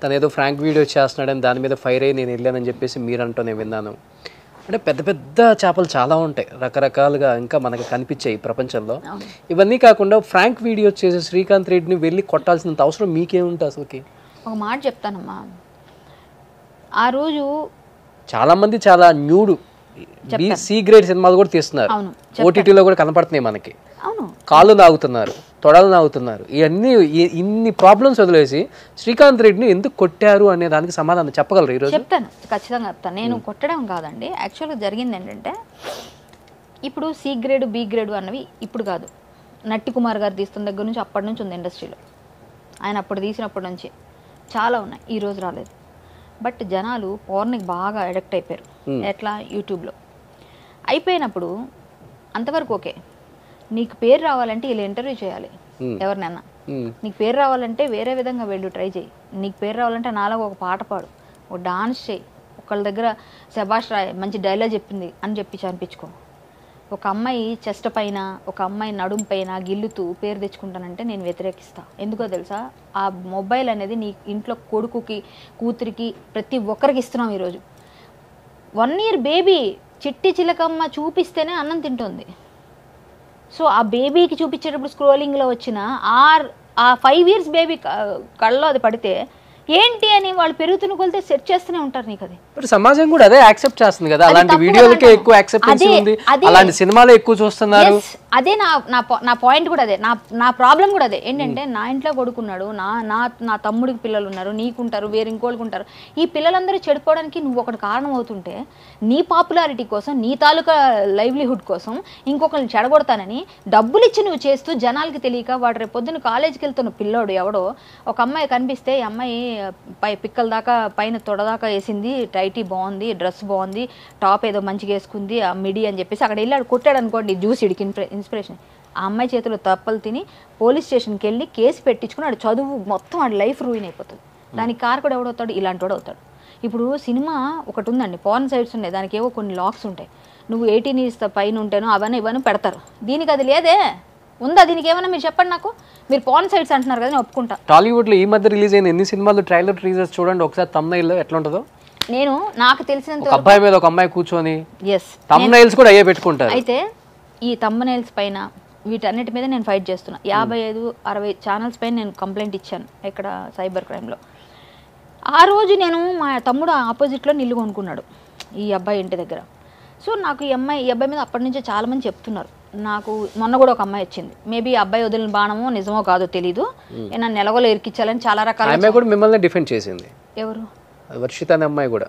తను ఏదో ఫ్రాంక్ వీడియో చేస్తున్నాడని దాని మీద ఫైర్ అయ్యి నేను వెళ్ళానని చెప్పేసి మీరంటూ నేను విన్నాను. అంటే పెద్ద పెద్ద చేపలు చాలా ఉంటాయి రకరకాలుగా ఇంకా మనకు కనిపించాయి ప్రపంచంలో. ఇవన్నీ కాకుండా ఫ్రాంక్ వీడియో చేసే శ్రీకాంత్ రెడ్డిని వెళ్ళి కొట్టాల్సినంత అవసరం మీకేముంటుంది అసలుకి? ఒక మాట చెప్తానమ్మా, ఆ రోజు చాలామంది చాలా న్యూడ్ సి గ్రేడ్ సినిమాలు కూడా తీస్తున్నారు, అవును ఓటీటీలో కూడా కనపడుతున్నాయి మనకి. అవును కాళ్ళు నాగుతున్నారు, తొడలు నాగుతున్నారు. ఇవన్నీ ఇన్ని ప్రాబ్లమ్స్ వదిలేసి శ్రీకాంత్ రెడ్డిని ఎందుకు కొట్టారు అనే దానికి సమాధానం చెప్పగలరు ఈరోజు? చెప్తాను, ఖచ్చితంగా చెప్తాను. నేను కొట్టడం కాదండి, యాక్చువల్గా జరిగింది ఏంటంటే ఇప్పుడు సి గ్రేడ్ బి గ్రేడ్ అన్నవి ఇప్పుడు కాదు, నట్టి కుమార్ గారు తీస్తున్న దగ్గర నుంచి అప్పటి నుంచి ఉంది ఇండస్ట్రీలో. ఆయన అప్పుడు తీసినప్పటి నుంచి చాలా ఉన్నాయి, ఈ రోజు రాలేదు. బట్ జనాలు పవర్నికి బాగా అడిక్ట్ అయిపోయారు. ఎట్లా? యూట్యూబ్లో అయిపోయినప్పుడు అంతవరకు ఓకే. నీకు పేరు రావాలంటే ఇలా ఇంటర్వ్యూ చేయాలి ఎవరినైనా. నీకు పేరు రావాలంటే వేరే విధంగా వెళ్ళు, ట్రై చేయి. నీకు పేరు రావాలంటే నాలాగా ఒక పాట పాడు, ఒక డాన్స్ చేయి, ఒకళ్ళ దగ్గర శభాష్ రాయ్ మంచి డైలాగ్ చెప్పింది అని చెప్పి అనిపించుకో. ఒక అమ్మాయి చెస్ట్ పైన, ఒక అమ్మాయి నడుం పైన గిల్లుతూ పేరు తెచ్చుకుంటానంటే నేను వ్యతిరేకిస్తా. ఎందుకో తెలుసా? ఆ మొబైల్ అనేది నీ ఇంట్లో కొడుకుకి, కూతురికి, ప్రతి ఒక్కరికి ఇస్తున్నాం ఈరోజు. 1 year బేబీ చిట్టి చిలకమ్మ చూపిస్తేనే అన్నం తింటుంది. సో ఆ బేబీకి చూపించేటప్పుడు స్క్రోలింగ్లో వచ్చిన ఆ 5 years బేబీ కళ్ళలో అది పడితే ఏంటి అని వాళ్ళు పెరుగుతున్న కొలితే సెట్ చేస్తూనే ఉంటారు నీకు. అది సమాజం కూడా అదే యాక్సెప్ట్ చేస్తుంది కదా, అలాంటి వీడియోలకే ఎక్కువ యాక్సెప్టెన్స్ ఉంది, అలాంటి సినిమాలు ఎక్కువ చూస్తున్నారు. అదే నా పాయింట్ కూడా అదే, నా ప్రాబ్లం కూడా అదే. ఏంటంటే నా ఇంట్లో కొడుకున్నాడు, నా తమ్ముడికి పిల్లలు ఉన్నారు, నీకుంటారు, వేరే ఇంకోళ్ళకి ఉంటారు. ఈ పిల్లలందరూ చెడిపోవడానికి నువ్వు ఒకటి కారణం అవుతుంటే నీ పాపులారిటీ కోసం, నీ తాలూకా లైవ్లీహుడ్ కోసం ఇంకొకరిని చెడగొడతానని డబ్బులు ఇచ్చి నువ్వు చేస్తూ జనాలకి తెలియక వాడు రేపు పొద్దున్న కాలేజీకి వెళ్తున్న పిల్లోడు ఎవడో ఒక అమ్మాయి కనిపిస్తే ఈ అమ్మాయి పిక్కల దాకా పైన తొడదాకా వేసింది, టైటీ బాగుంది, డ్రెస్ బాగుంది, టాప్ ఏదో మంచిగా వేసుకుంది, ఆ మిడి అని చెప్పేసి అక్కడ వెళ్ళాడు కొట్టాడు అనుకోండి, జ్యూస్ ఇడికి ఇన్స్పిరేషన్. ఆ అమ్మాయి చేతిలో తప్పలు తిని పోలీస్ స్టేషన్కి వెళ్ళి కేసు పెట్టించుకుని ఆడు చదువు మొత్తం ఆడు లైఫ్ రూయిన్ అయిపోతుంది. దానికి కారకుడు ఎవడవుతాడు? ఇలాంటి వాడు అవుతాడు. ఇప్పుడు సినిమా ఒకటి ఉందండి, పార్న్ సైట్స్ ఉన్నాయి, దానికి ఏవో కొన్ని లాక్స్ ఉంటాయి. నువ్వు 18 years పైన ఉంటేనో అవన్నీ పెడతారు. దీనికి అది లేదే, ఉందా? దీనికి ఏమన్నా మీరు చెప్పండి నాకు. మీరు పార్న్ సైట్స్ అంటున్నారు కదా, నేను ఒప్పుకుంటా. టాలీవుడ్ లో ఈ మధ్య రిలీజ్ అయిన ఎన్ని సినిమాలు ట్రైలర్ టీజర్స్ చూడండి ఒకసారి, తమ్నైల్ ఎట్లా ఉంటుందో. నేను నాకు తెలిసినంత ఒక అబ్బాయి మీద ఒక అమ్మాయి కూర్చొని ఎస్ తమ్నైల్స్ కూడా అయ్యే పెట్టుకుంటారు. అయితే ఈ తమ్నైల్స్ పైన వీటన్నిటి మీద నేను ఫైట్ చేస్తున్నా. 55-60 ఛానల్స్ పైన నేను కంప్లైంట్ ఇచ్చాను ఇక్కడ సైబర్ క్రైమ్లో. ఆ రోజు నేను మా తమ్ముడు ఆపోజిట్లో నిల్లు కొనుక్కున్నాడు ఈ అబ్బాయి ఇంటి దగ్గర. సో నాకు ఈ అబ్బాయి మీద అప్పటి నుంచే చాలామంది చెప్తున్నారు. నాకు మొన్న కూడా ఒక అమ్మాయి వచ్చింది, మేబీ అబ్బాయి వదిలిన బాణమో నిజమో కాదో తెలీదు, నన్ను ఎలాగోలో ఇరికిచ్చాలని చాలా రకాల. అమ్మాయి కూడా మిమ్మల్ని డిఫెండ్ చేసింది. ఎవరు? వర్షిత అనే అమ్మాయి కూడా.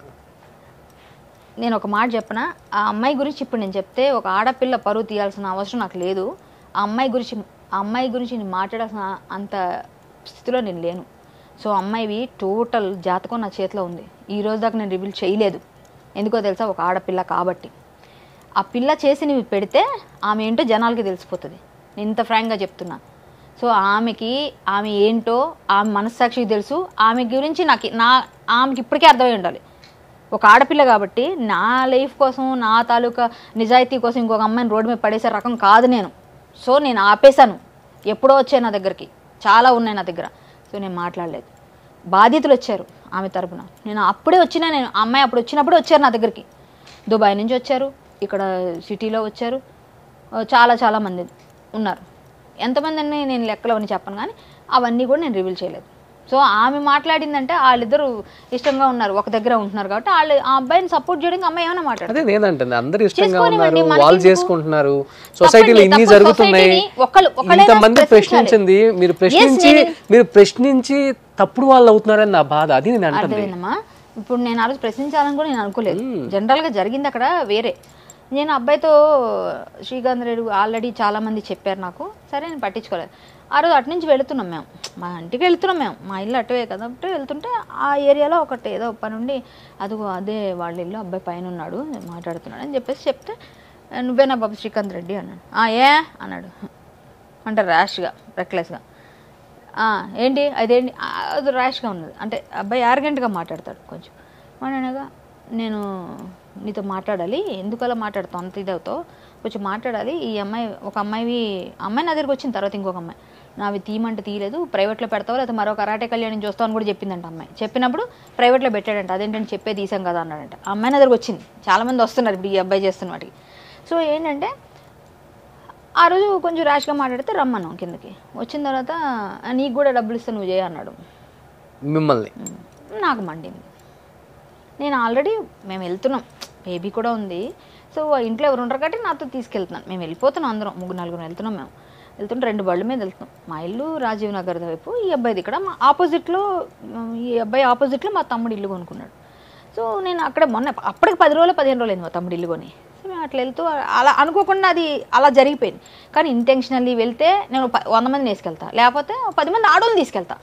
నేను ఒక మాట చెప్పనా, ఆ అమ్మాయి గురించి ఇప్పుడు నేను చెప్తే ఒక ఆడపిల్ల పరువు తీయాల్సిన అవసరం నాకు లేదు. ఆ అమ్మాయి గురించి నేను మాట్లాడాల్సిన అంత స్థితిలో నేను లేను. సో అమ్మాయివి టోటల్ జాతకం నా చేతిలో ఉంది. ఈ రోజు దాకా నేను రివీల్ చేయలేదు. ఎందుకో తెలుసా? ఒక ఆడపిల్ల కాబట్టి. ఆ పిల్ల చేసి నువ్వు పెడితే ఆమె ఏంటో జనాలకి తెలిసిపోతుంది. నేను ఇంత ఫ్రాంక్గా చెప్తున్నా. సో ఆమె ఏంటో ఆమె మనస్సాక్షికి తెలుసు. ఆమె గురించి ఆమెకి ఇప్పటికే అర్థమై ఉండాలి. ఒక ఆడపిల్ల కాబట్టి నా లైఫ్ కోసం, నా తాలూకా నిజాయితీ కోసం ఇంకొక అమ్మాయిని రోడ్డు మీద పడేసే రకం కాదు నేను. సో నేను ఆపేశాను. ఎప్పుడో వచ్చాయి నా దగ్గరికి, చాలా ఉన్నాయి నా దగ్గర. సో నేను మాట్లాడలేదు. బాధితులు వచ్చారు ఆమె తరపున. నేను అప్పుడే వచ్చినా, నేను అమ్మాయి అప్పుడు వచ్చినప్పుడు వచ్చారు నా దగ్గరికి. దుబాయ్ నుంచి వచ్చారు, ఇక్కడ సిటీలో వచ్చారు, చాలా మంది ఉన్నారు. ఎంతమంది అని నేను లెక్కలో అని చెప్పను, కానీ అవన్నీ కూడా నేను రివీల్ చేయలేదు. సో ఆమె మాట్లాడిందంటే వాళ్ళిద్దరు ఇష్టంగా ఉన్నారు, ఒక దగ్గర ఉంటున్నారు కాబట్టి వాళ్ళు ఆ అబ్బాయిని సపోర్ట్ చేయడానికి అమ్మాయి ఏమైనా మాట్లాడారు. అదే నేనంటాను, అందరూ ఇష్టంగా ఉన్నారు, వాళ్ళు చేసుకుంటున్నారు, సొసైటీలో ఇన్ని జరుగుతున్నాయి. ఇంతమంది ప్రశ్నించింది, మీరు ప్రశ్నించి తప్పుడు వాళ్ళు అవుతున్నారని నా బాధ. అది నేను అంటున్నాను. ఇప్పుడు నేను ఆ రోజు ప్రశ్నించాలని కూడా నేను అనుకోలేదు. జనరల్గా జరిగింది అక్కడ వేరే. నేను అబ్బాయితో శ్రీకాంత్ రెడ్డి ఆల్రెడీ చాలామంది చెప్పారు నాకు, సరే నేను పట్టించుకోలేదు. ఆ రోజు అటు నుంచి వెళుతున్నాం మేము, మా ఇంటికి వెళ్తున్నాం మేము, మా ఇల్లు అటువే కదా. అంటే వెళ్తుంటే ఆ ఏరియాలో ఒకటి ఏదో పని ఉండి అదే వాళ్ళ ఇల్లు, అబ్బాయి పైన ఉన్నాడు మాట్లాడుతున్నాడు అని చెప్తే నువ్వేనా బాబు శ్రీకాంత్ రెడ్డి అన్నాడు. ఏ అన్నాడు, అంటే ర్యాష్గా, రెక్లెస్గా. ఏంటి అదేంటి, అది ర్యాష్గా ఉన్నది. అంటే అబ్బాయి యారగెంట్గా మాట్లాడతాడు కొంచెం. అనగా నేను నీతో మాట్లాడాలి, ఎందుకు అలా మాట్లాడుతావు, అంత ఇదవుతావు, కొంచెం మాట్లాడాలి. ఈ అమ్మాయి నా దగ్గరికి వచ్చిన తర్వాత ఇంకొక అమ్మాయి నావి తీయమంటే తీయలేదు, ప్రైవేట్లో పెడతావు లేకపోతే మరో కరాటే కళ్యాణం చూస్తావు అని కూడా చెప్పిందంట అమ్మాయి. చెప్పినప్పుడు ప్రైవేట్లో పెట్టాడంట. అదేంటంటే చెప్పే తీసాం కదా అన్నాడంట. ఆ అమ్మాయి నా దగ్గరికి వచ్చింది. చాలామంది వస్తున్నారు ఇప్పుడు ఈ అబ్బాయి చేస్తున్న వాటికి. సో ఏంటంటే ఆ రోజు కొంచెం ర్యాష్గా మాట్లాడితే రమ్మన్నాం కిందకి. వచ్చిన తర్వాత నీకు కూడా డబ్బులు ఇస్తే నువ్వు చేయ అన్నాడు మిమ్మల్ని. నాకు మండింది. నేను ఆల్రెడీ మేము వెళ్తున్నాం, బేబీ కూడా ఉంది. సో ఇంట్లో ఎవరు ఉండరు కాబట్టి నాతో తీసుకెళ్తున్నాను. మేము వెళ్ళిపోతున్నాం అందరం, 3-4 వెళ్తున్నాం. మేము వెళ్తుంటే 2 బళ్ళ మీద వెళ్తున్నాం. మా ఇల్లు రాజీవ్ నగర్ వైపు, ఈ అబ్బాయిది ఇక్కడ. మా ఆపోజిట్లో, ఈ అబ్బాయి ఆపోజిట్లో మా తమ్ముడు ఇల్లు కొనుక్కున్నాడు. సో నేను అక్కడ అప్పటికి 10 రోజులు 15 రోజులు అయింది మా తమ్ముడు ఇల్లు కొని. సో మేము అట్లా వెళ్తూ అలా అనుకోకుండా అది అలా జరిగిపోయింది. కానీ ఇంటెన్షనల్లీ వెళ్తే నేను 100 మందిని వేసుకెళ్తా, లేకపోతే 10 మంది ఆడోళ్ళని తీసుకెళ్తా.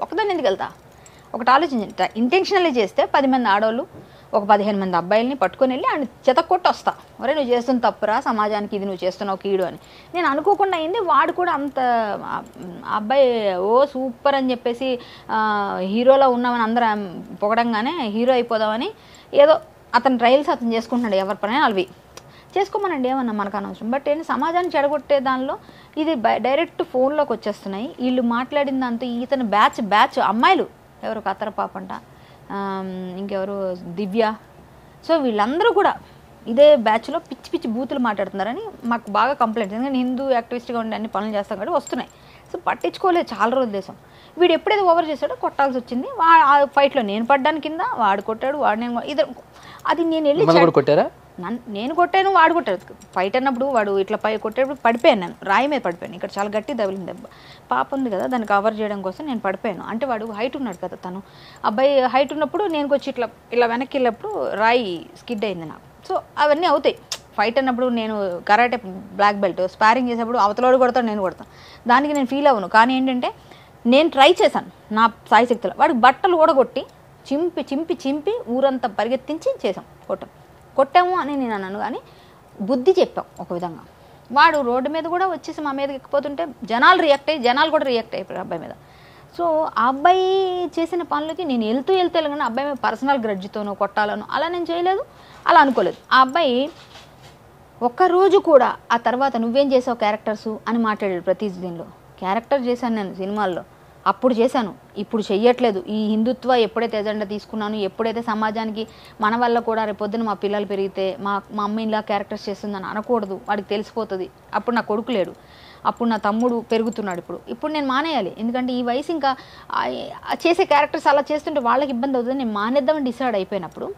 ఒకదాన్ని ఎందుకు వెళ్తా? ఒకటి ఆలోచించండి. ఇంటెన్షనల్లీ చేస్తే 10 మంది ఆడోళ్ళు, ఒక 15 మంది అబ్బాయిల్ని పట్టుకొని వెళ్ళి ఆయన చెతకొట్టి వస్తా. ఒరే నువ్వు చేస్తున్న తప్పురా, సమాజానికి ఇది నువ్వు చేస్తున్నావు కీడు అని. నేను అనుకోకుండా అయింది. వాడు కూడా అంత అబ్బాయి ఓ సూపర్ అని చెప్పేసి హీరోలో ఉన్నామని అందరూ పొగడంగానే హీరో అయిపోదామని ఏదో అతను ట్రయల్స్ అతను చేసుకుంటున్నాడు. ఎవరి పని అవి చేసుకోమనండి, ఏమన్నా మనకు అనవసరం. బట్ ఏంటి, సమాజాన్ని చెడగొట్టే దానిలో ఇది డైరెక్ట్ ఫోన్లోకి వచ్చేస్తున్నాయి. వీళ్ళు మాట్లాడిన దాంతో ఇతను బ్యాచ్ అమ్మాయిలు, ఎవరు కత్తర పాప అంట, ఇంకెవరు దివ్య, సో వీళ్ళందరూ కూడా ఇదే బ్యాచ్లో పిచ్చి పిచ్చి బూతులు మాట్లాడుతున్నారని మాకు బాగా కంప్లైంట్. ఎందుకంటే నేను హిందూ యాక్టివిస్ట్గా ఉండి అన్ని పనులు చేస్తాం కాబట్టి వస్తున్నాయి. సో పట్టించుకోలేదు చాలా రోజుల దేశం. వీడు ఎప్పుడైతే ఓవర్ చేశాడో కొట్టాల్సి వచ్చింది. ఆ ఫైట్లో నేను పడ్డాను కింద, వాడు కొట్టాడు, వాడు నేను ఇద్దరు. అది నేను వెళ్ళి కొట్టారా? నేను కొట్టాను, వాడు కొట్టాడు. ఫైట్ అన్నప్పుడు వాడు ఇట్లా పై కొట్టేటప్పుడు పడిపోయాను. నేను రాయి మీద పడిపోయాను. ఇక్కడ చాలా గట్టి తగిలింది దెబ్బ. పాప ఉంది కదా, దాన్ని కవర్ చేయడం కోసం నేను పడిపోయాను. అంటే వాడు హైట్ ఉన్నాడు కదా, తను అబ్బాయి హైట్ ఉన్నప్పుడు నేను వచ్చి ఇలా వెనక్కి వెళ్ళినప్పుడు రాయి స్కిడ్ అయింది నాకు. సో అవన్నీ అవుతాయి ఫైట్ అన్నప్పుడు. నేను కరాటే బ్లాక్ బెల్ట్, స్పారింగ్ చేసేప్పుడు అవతలోడు కొడతాడు, నేను కొడతాను. దానికి నేను ఫీల్ అవ్వను. కానీ ఏంటంటే నేను ట్రై చేశాను నా సాయశక్తిలో. వాడికి బట్టలు ఊడగొట్టి చింపి ఊరంతా పరిగెత్తించి చేసాం, కొట్టాము అని నేను అన్నాను. కానీ బుద్ధి చెప్పాం ఒక విధంగా. వాడు రోడ్డు మీద కూడా వచ్చేసి మా మీదకి ఎక్కిపోతుంటే జనాలు కూడా రియాక్ట్ అయిపోయారు అబ్బాయి మీద. సో ఆ అబ్బాయి చేసిన పనులకి నేను వెళ్తూ కానీ అబ్బాయి మీద పర్సనల్ గ్రడ్జ్తోనో కొట్టాలనో అలా నేను చేయలేదు, అలా అనుకోలేదు. ఆ అబ్బాయి ఒక్కరోజు కూడా ఆ తర్వాత నువ్వేం చేసావు క్యారెక్టర్సు అని మాట్లాడాడు. ప్రతి దీనిలో క్యారెక్టర్ చేశాను నేను సినిమాల్లో, అప్పుడు చేశాను, ఇప్పుడు చెయ్యట్లేదు. ఈ హిందుత్వ ఎప్పుడైతే ఎజెండా తీసుకున్నాను, ఎప్పుడైతే సమాజానికి మన వల్ల కూడా రేపొద్దున మా పిల్లలు పెరిగితే మా అమ్మ ఇలా క్యారెక్టర్స్ చేస్తుందని అనకూడదు, వాడికి తెలిసిపోతుంది. అప్పుడు నా కొడుకు లేడు, అప్పుడు నా తమ్ముడు పెరుగుతున్నాడు. ఇప్పుడు నేను మానేయాలి. ఎందుకంటే ఈ వయసు ఇంకా చేసే క్యారెక్టర్స్ అలా చేస్తుంటే వాళ్ళకి ఇబ్బంది అవుతుంది. నేను మానేద్దామని డిసైడ్ అయిపోయినప్పుడు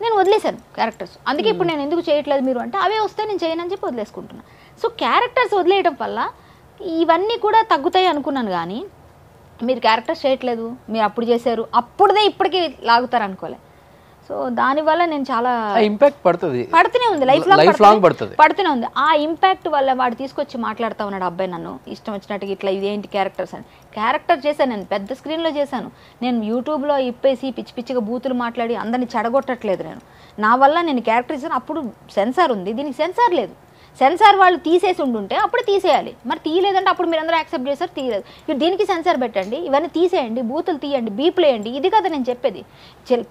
నేను వదిలేశాను క్యారెక్టర్స్. అందుకే ఇప్పుడు నేను ఎందుకు చేయట్లేదు మీరు అంటే, అవే వస్తే నేను చేయనని చెప్పి వదిలేసుకుంటున్నాను. సో క్యారెక్టర్స్ వదిలేయడం వల్ల ఇవన్నీ కూడా తగ్గుతాయి అనుకున్నాను. కానీ మీరు క్యారెక్టర్స్ చేయట్లేదు, మీరు అప్పుడు చేశారు, అప్పుడుదే ఇప్పటికీ లాగుతారు అనుకోలే. సో దానివల్ల నేను చాలా ఇంపాక్ట్ పడుతూనే ఉంది, లైఫ్ లాంగ్ పడుతూనే ఉంది. ఆ ఇంపాక్ట్ వల్ల వాడు తీసుకొచ్చి మాట్లాడుతూ ఉన్నాడు అబ్బాయి నన్ను ఇష్టం వచ్చినట్టుగా, ఇట్లా ఇదేంటి క్యారెక్టర్స్ అని. క్యారెక్టర్ చేశాను నేను, పెద్ద స్క్రీన్లో చేశాను నేను. యూట్యూబ్లో ఇప్పేసి పిచ్చిగా బూతులు మాట్లాడి అందరినీ చెడగొట్టట్లేదు నేను. నా వల్ల నేను క్యారెక్టర్ చేశాను. అప్పుడు సెన్సార్ ఉంది, దీనికి సెన్సార్ లేదు. సెన్సార్ వాళ్ళు తీసేసి ఉండుంటే అప్పుడు తీసేయాలి. మరి తీయలేదంటే అప్పుడు మీరు అందరూ యాక్సెప్ట్ చేశారు, తీయలేదు. ఇప్పుడు దీనికి సెన్సార్ పెట్టండి, ఇవన్నీ తీసేయండి, బూతులు తీయండి, బీపులు వేయండి. ఇది కదా నేను చెప్పేది.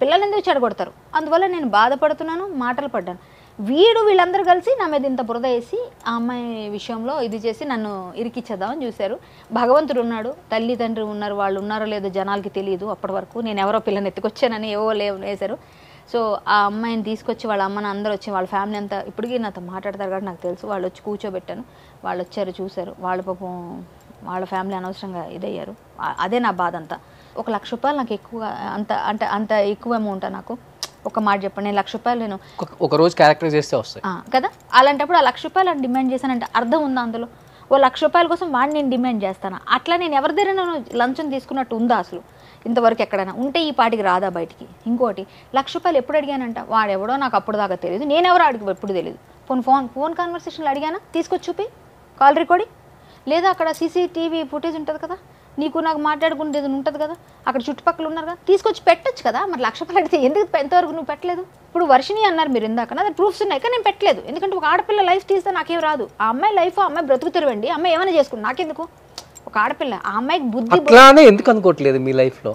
పిల్లలు ఎందుకు చెడగొడతారు? అందువల్ల నేను బాధపడుతున్నాను, మాటలు పడ్డాను. వీళ్ళందరూ కలిసి నా మీద ఇంత బురద వేసి ఆ అమ్మాయి విషయంలో ఇది చేసి నన్ను ఇరికిచ్చేద్దామని చూశారు. భగవంతుడు ఉన్నాడు, తల్లి తండ్రి ఉన్నారు, వాళ్ళు ఉన్నారో లేదో జనాలకి తెలియదు. అప్పటి వరకు నేను ఎవరో పిల్లని ఎత్తుకొచ్చానని ఏవో వేశారు. సో ఆ అమ్మాయిని తీసుకొచ్చి వాళ్ళ అమ్మని అందరూ వచ్చి వాళ్ళ ఫ్యామిలీ అంతా ఇప్పటికీ నాతో మాట్లాడతారు కాబట్టి నాకు తెలుసు. వాళ్ళు వచ్చి కూర్చోబెట్టాను, వాళ్ళు వచ్చారు, చూశారు. వాళ్ళ పాపం వాళ్ళ ఫ్యామిలీ అనవసరంగా ఇదయ్యారు. అదే నా బాధ అంతా. 1,00,000 రూపాయలు నాకు ఎక్కువ, అంత ఎక్కువ అమౌంట్. నాకు ఒక మాట చెప్పండి, నేను 1,00,000 రూపాయలు నేను ఒక రోజు క్యారెక్టర్ చేస్తే వస్తాయి కదా. అలాంటప్పుడు ఆ 1,00,000 రూపాయలు అని డిమాండ్ చేశానంటే అర్థం ఉందా అందులో? 1,00,000 రూపాయల కోసం వాడిని నేను డిమాండ్ చేస్తాను. అట్లా నేను ఎవరి దగ్గర లంచం తీసుకున్నట్టు ఉందా అసలు ఇంతవరకు ఎక్కడైనా ఉంటే? ఈ పాటికి రాదా బయటికి? ఇంకోటి 1,00,000 రూపాయలు ఎప్పుడు అడిగానంట, వాడెవడో నాకు అప్పుడు దాకా తెలియదు, నేనెవరో అడిగి ఎప్పుడు తెలియదు. ఫోన్ కాన్వర్సేషన్లు అడిగానా, తీసుకొచ్చి చూపి కాల్ రికార్డింగ్, లేదా అక్కడ సీసీటీవీ ఫుటేజ్ ఉంటుంది కదా, నీకు నాకు మాట్లాడుకునేది ఉంటుంది కదా, అక్కడ చుట్టుపక్కల ఉన్నారు కదా, తీసుకొచ్చి పెట్టొచ్చు కదా. మరి 1,00,000 రూపాయలు అడిగితే ఎందుకు ఎంతవరకు నువ్వు పెట్టలేదు? ఇప్పుడు వర్షిని అన్నారు మీరు ఇందాక, అది ప్రూఫ్స్ ఉన్నాయి కానీ నేను పెట్టలేదు. ఎందుకంటే ఒక ఆడపిల్ల లైఫ్ తీస్తే నాకేం రాదు. ఆ అమ్మాయి లైఫ్, ఆ అమ్మాయి బ్రతుకు తెరవండి, అమ్మాయి ఏమైనా చేసుకుంది, నాకెందుకు? ఒక ఆడపిల్ల, ఆ అమ్మాయికి బుద్ధి. అట్లానే ఎందుకు అనుకోవట్లేదు మీ లైఫ్లో?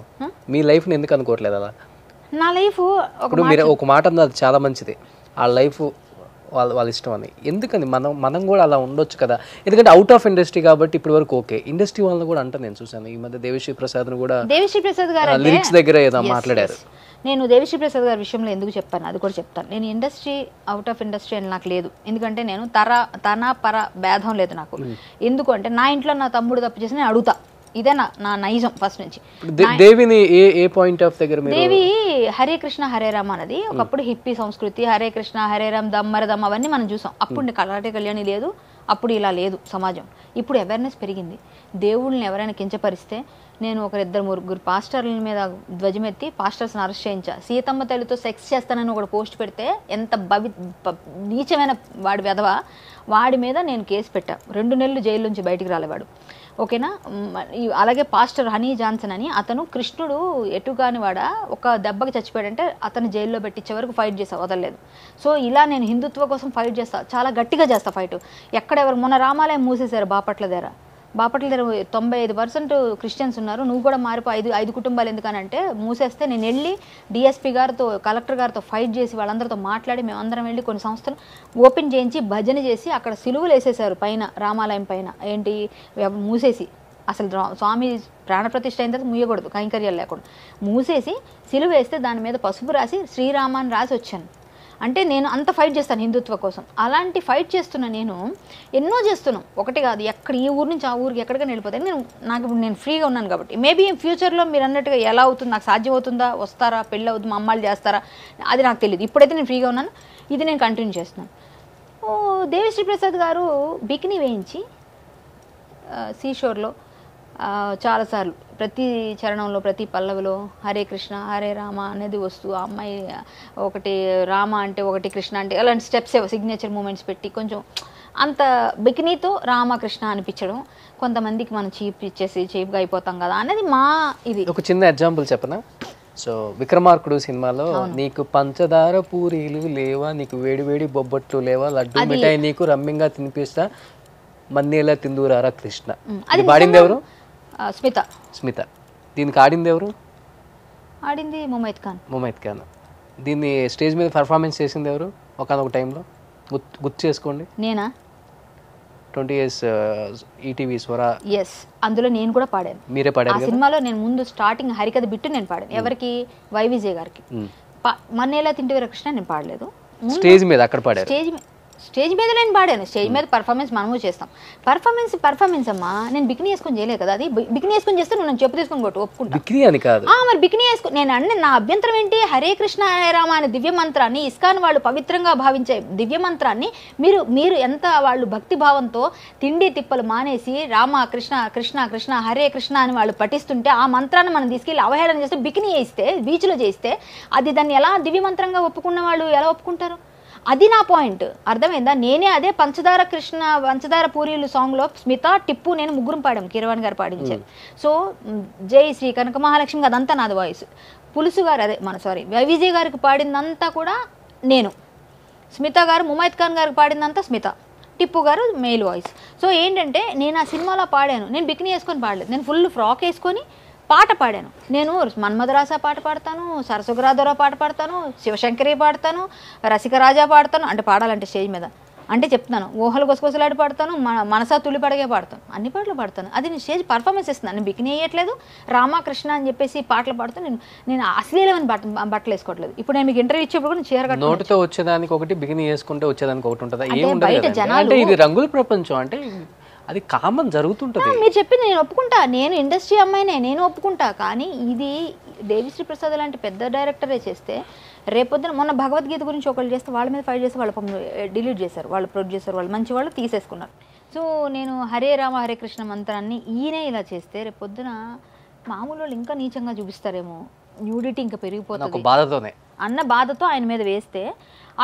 మీ లైఫ్ని ఎందుకు అనుకోవట్లేదు అలా? నా లైఫ్ ఇప్పుడు మీరు ఒక మాట అన్నది చాలా మంచిది, ఆ లైఫ్ వాళ్ళ ఇష్టం అని. ఎందుకని మనం కూడా అలా ఉండొచ్చు కదా. ఎందుకంటే అవుట్ ఆఫ్ ఇండస్ట్రీ కాబట్టి ఇప్పటి వరకు ఓకే. ఇండస్ట్రీ వాళ్ళని కూడా అంటే నేను చూసాను ఈ మధ్య దేవిశ్రీ ప్రసాద్ కూడా, దేవిశ్రీ ప్రసాద్ గారు లిరిక్స్ దగ్గర ఏదో మాట్లాడారు. నేను దేవిశ్రీ ప్రసాద్ గారి విషయంలో ఎందుకు చెప్పాను అది కూడా చెప్తాను. నేను ఇండస్ట్రీ అవుట్ ఆఫ్ ఇండస్ట్రీ అని నాకు లేదు. ఎందుకంటే నేను తన పర భేదం లేదు నాకు. ఎందుకంటే నా ఇంట్లో నా తమ్ముడు తప్పు చేసి నేను అడుగుతా, ఇదే నా నైజం ఫస్ట్ నుంచి. దేవిని ఏ పాయింట్ ఆఫ్ దగ్గర దేవి హరే కృష్ణ హరే రామ్ అన్నది ఒకప్పుడు హిప్పీ సంస్కృతి, హరే కృష్ణ హరే రామ్ దమ్మరదమ్ అవన్నీ మనం చూసాం. అప్పుడు కళాటి కళ్యాణి లేదు, అప్పుడు ఇలా లేదు సమాజం. ఇప్పుడు అవేర్నెస్ పెరిగింది. దేవుళ్ళని ఎవరైనా కించపరిస్తే నేను ఒకరిద్దరు ముగ్గురు పాస్టర్ల మీద ధ్వజమెత్తి పాస్టర్స్ని అరెస్ట్ చేయించా. సీతమ్మ తల్లితో సెక్స్ చేస్తానని ఒకటి పోస్ట్ పెడితే ఎంత నీచమైన వాడి వెధవ, వాడి మీద నేను కేసు పెట్టా. 2 నెలలు జైలు నుంచి బయటికి రాలేవాడు. ఓకేనా. అలాగే పాస్టర్ హనీ జాన్సన్ అని అతను కృష్ణుడు ఎటుగాని వాడ ఒక దెబ్బకి చచ్చిపోయాడంటే అతను జైల్లో పెట్టించే వరకు ఫైట్ చేస్తా, వదలలేదు. సో ఇలా నేను హిందుత్వ కోసం ఫైట్ చేస్తా, చాలా గట్టిగా చేస్తా ఫైట్. ఎక్కడెవరు మొన్న రామాలయం మూసేశారు బాపట్ల దగ్గర 95% క్రిస్టియన్స్ ఉన్నారు, నువ్వు కూడా మారిపో 5 కుటుంబాలు ఎందుకనంటే మూసేస్తే నేను వెళ్ళి డిఎస్పీ గారితో కలెక్టర్ గారితో ఫైట్ చేసి వాళ్ళందరితో మాట్లాడి మేమందరం వెళ్ళి కొన్ని సంస్థలు ఓపెన్ చేయించి భజన చేసి అక్కడ సిలువలు వేసేసారు పైన, రామాలయం పైన. ఏంటి మూసేసి, అసలు స్వామి ప్రాణప్రతిష్ఠ అయిన తర్వాత ముయ్యకూడదు, కైంకర్యాలు లేకుండా మూసేసి సిలువ వేస్తే దాని మీద పసుపు రాసి శ్రీరామ అని రాసి వచ్చాను. అంటే నేను అంత ఫైట్ చేస్తాను హిందుత్వ కోసం. అలాంటి ఫైట్ చేస్తున్నా నేను, ఎన్నో చేస్తున్నాను, ఒకటి కాదు. ఎక్కడ ఈ ఊరు నుంచి ఆ ఊరికి ఎక్కడికైనా వెళ్ళిపోతాను నాకు ఇప్పుడు నేను ఫ్రీగా ఉన్నాను కాబట్టి. మేబీ ఫ్యూచర్లో మీరు అన్నట్టుగా ఎలా అవుతుంది, నాకు సాధ్యం అవుతుందా, వస్తారా, పెళ్ళి అవుతుంది, మా అమ్మాయిలు చేస్తారా, అది నాకు తెలియదు. ఇప్పుడైతే నేను ఫ్రీగా ఉన్నాను, ఇది నేను కంటిన్యూ చేస్తున్నాను. దేవిశ్రీ ప్రసాద్ గారు బికినీ వేయించి సీషోర్లో చాలాసార్లు ప్రతి చరణంలో ప్రతి పల్లవిలో హరే కృష్ణ హరే రామ అనేది వస్తూ ఆ అమ్మాయి ఒకటి రామ అంటే ఒకటి కృష్ణ అంటే అలాంటి స్టెప్స్ సిగ్నేచర్ మూమెంట్స్ పెట్టి కొంచెం అంత బికినీతో రామకృష్ణ అనిపించడం, కొంతమందికి మనం చీప్గా అయిపోతాం కదా అనేది మా ఇది. ఒక చిన్న ఎగ్జాంపుల్ చెప్పనా. సో విక్రమార్కుడు సినిమాలో నీకు పంచదార పూరీలు లేవా, నీకు వేడి వేడి బొబ్బట్లు లేవా, లడ్డు మిఠాయి నీకు రమ్యంగా తినిపిస్తా, మన్నీలా తిందూరారా కృష్ణ. అది పాడింది ఎవరు? స్మిత. దీనికి ఆడింది ఎవరు? ఆడింది ముమైత్ ఖాన్. దీన్ని స్టేజ్ మీద పర్ఫార్మెన్స్ చేసింది ఎవరు ఒకనొక టైంలో గుర్తు చేసుకోండి? నేనా? 20 years ఈటీవీ స్వర. ఎస్, అందులో నేను కూడా పాడాను. మీరే పాడారు ఆ సినిమాలో. నేను ముందు స్టార్టింగ్ హరికథ బిట్టు నేను పాడాను. ఎవరికి? వైవిజయ్ గారికి. మన్నేలా తింటే కృష్ణ నేను పాడలేదు. స్టేజ్ మీద అక్కడ పాడారు. స్టేజ్ మీద నేను పాడాను. స్టేజ్ మీద పర్ఫార్మెన్స్ మనము చేస్తాం. పర్ఫార్మెన్స్ అమ్మా, నేను బికినీ వేసుకొని చేయలేదు కదా. అది బికినీ వేసుకొని చేస్తే నువ్వు నన్ను చెప్పు తీసుకొని కొట్టు, ఒప్పుకుంటా. బికినీ అని కాదు మరి బికినీ వేసుకుని నేను అన్నీ నా అభ్యంతరం ఏంటి? హరే కృష్ణ హరే రామ అనే దివ్య మంత్రాన్ని, ఇస్కాన్ వాళ్ళు పవిత్రంగా భావించే దివ్య మంత్రాన్ని మీరు ఎంత వాళ్ళు భక్తి భావంతో తిండి తిప్పలు మానేసి రామ కృష్ణ కృష్ణ కృష్ణ హరే కృష్ణ అని వాళ్ళు పఠిస్తుంటే ఆ మంత్రాన్ని మనం తీసుకెళ్ళి అవహేళన చేస్తే బికినీ వేస్తే బీచ్లో చేస్తే అది దాన్ని ఎలా దివ్య మంత్రంగా ఒప్పుకున్న వాళ్ళు ఎలా ఒప్పుకుంటారు? అది నా పాయింట్. అర్థమైందా? నేనే అదే పంచదార పూరీలు సాంగ్లో స్మిత, టిప్పు, నేను ముగ్గురం పాడాము. కీరవాణి గారు పాడించారు. సో జై శ్రీ కనక మహాలక్ష్మి అదంతా నాది వాయిస్. పులుసు గారు వైవిజయ్ గారికి పాడిందంతా కూడా నేను. స్మిత గారు ముమైత్ ఖాన్ గారికి పాడిందంతా స్మిత. టిప్పు గారు మెయిల్ వాయిస్. సో ఏంటంటే నేను ఆ సినిమాలో పాడాను. నేను బికినీ వేసుకొని పాడలేదు, నేను ఫుల్ ఫ్రాక్ వేసుకొని పాట పాడాను. నేను మన్మధరాస పాట పాడతాను, సరసుగరాధర పాట పాడతాను, శివశంకరి పాడతాను, రసికరాజా పాడతాను. అంటే పాడాలంటే స్టేజ్ మీద అంటే చెప్తున్నాను. ఊహలు గొసగొసలాడి పాడతాను, మనసా తులి పడగే పాడతాను, అన్ని పాటలు పాడతాను. అది నేను స్టేజ్ పర్ఫార్మెన్స్ ఇస్తున్నాను. నేను బికినీ వేయట్లేదు, రామకృష్ణ అని చెప్పేసి పాటలు పాడుతాను. నేను అశ్లీలమైన బట్టలు వేసుకోవట్లేదు. ఇప్పుడు నేను మీకు ఇంటర్వ్యూ ఇచ్చేప్పుడు కూడా చీర కట్టు. నోటితో వచ్చేదానికి ఒకటి, బికినీ వేసుకుంటే వచ్చేదానికి ఒకటి ఉంటుంది. బయట జనాలు ఇది రంగుల ప్రపంచం అంటే అది కామన్ జరుగుతుంటుంది. మీరు చెప్పింది నేను ఒప్పుకుంటా, నేను ఇండస్ట్రీ అమ్మాయినే, నేను ఒప్పుకుంటా. కానీ ఇది దేవిశ్రీ ప్రసాద్ లాంటి పెద్ద డైరెక్టరే చేస్తే రేపొద్దున మొన్న భగవద్గీత గురించి ఒకళ్ళు చేస్తే వాళ్ళ మీద ఫైట్ చేస్తే వాళ్ళ డిలీట్ చేశారు, వాళ్ళు ప్రొడ్యూసర్ వాళ్ళు మంచి వాళ్ళు తీసేసుకున్నారు. సో నేను హరే రామ హరే కృష్ణ మంత్రాన్ని ఈయనే ఇలా చేస్తే రేపొద్దున మామూలు వాళ్ళు ఇంకా నీచంగా చూపిస్తారేమో, న్యూడిటీ ఇంకా పెరిగిపోతుంది అన్న బాధతో ఆయన మీద వేస్తే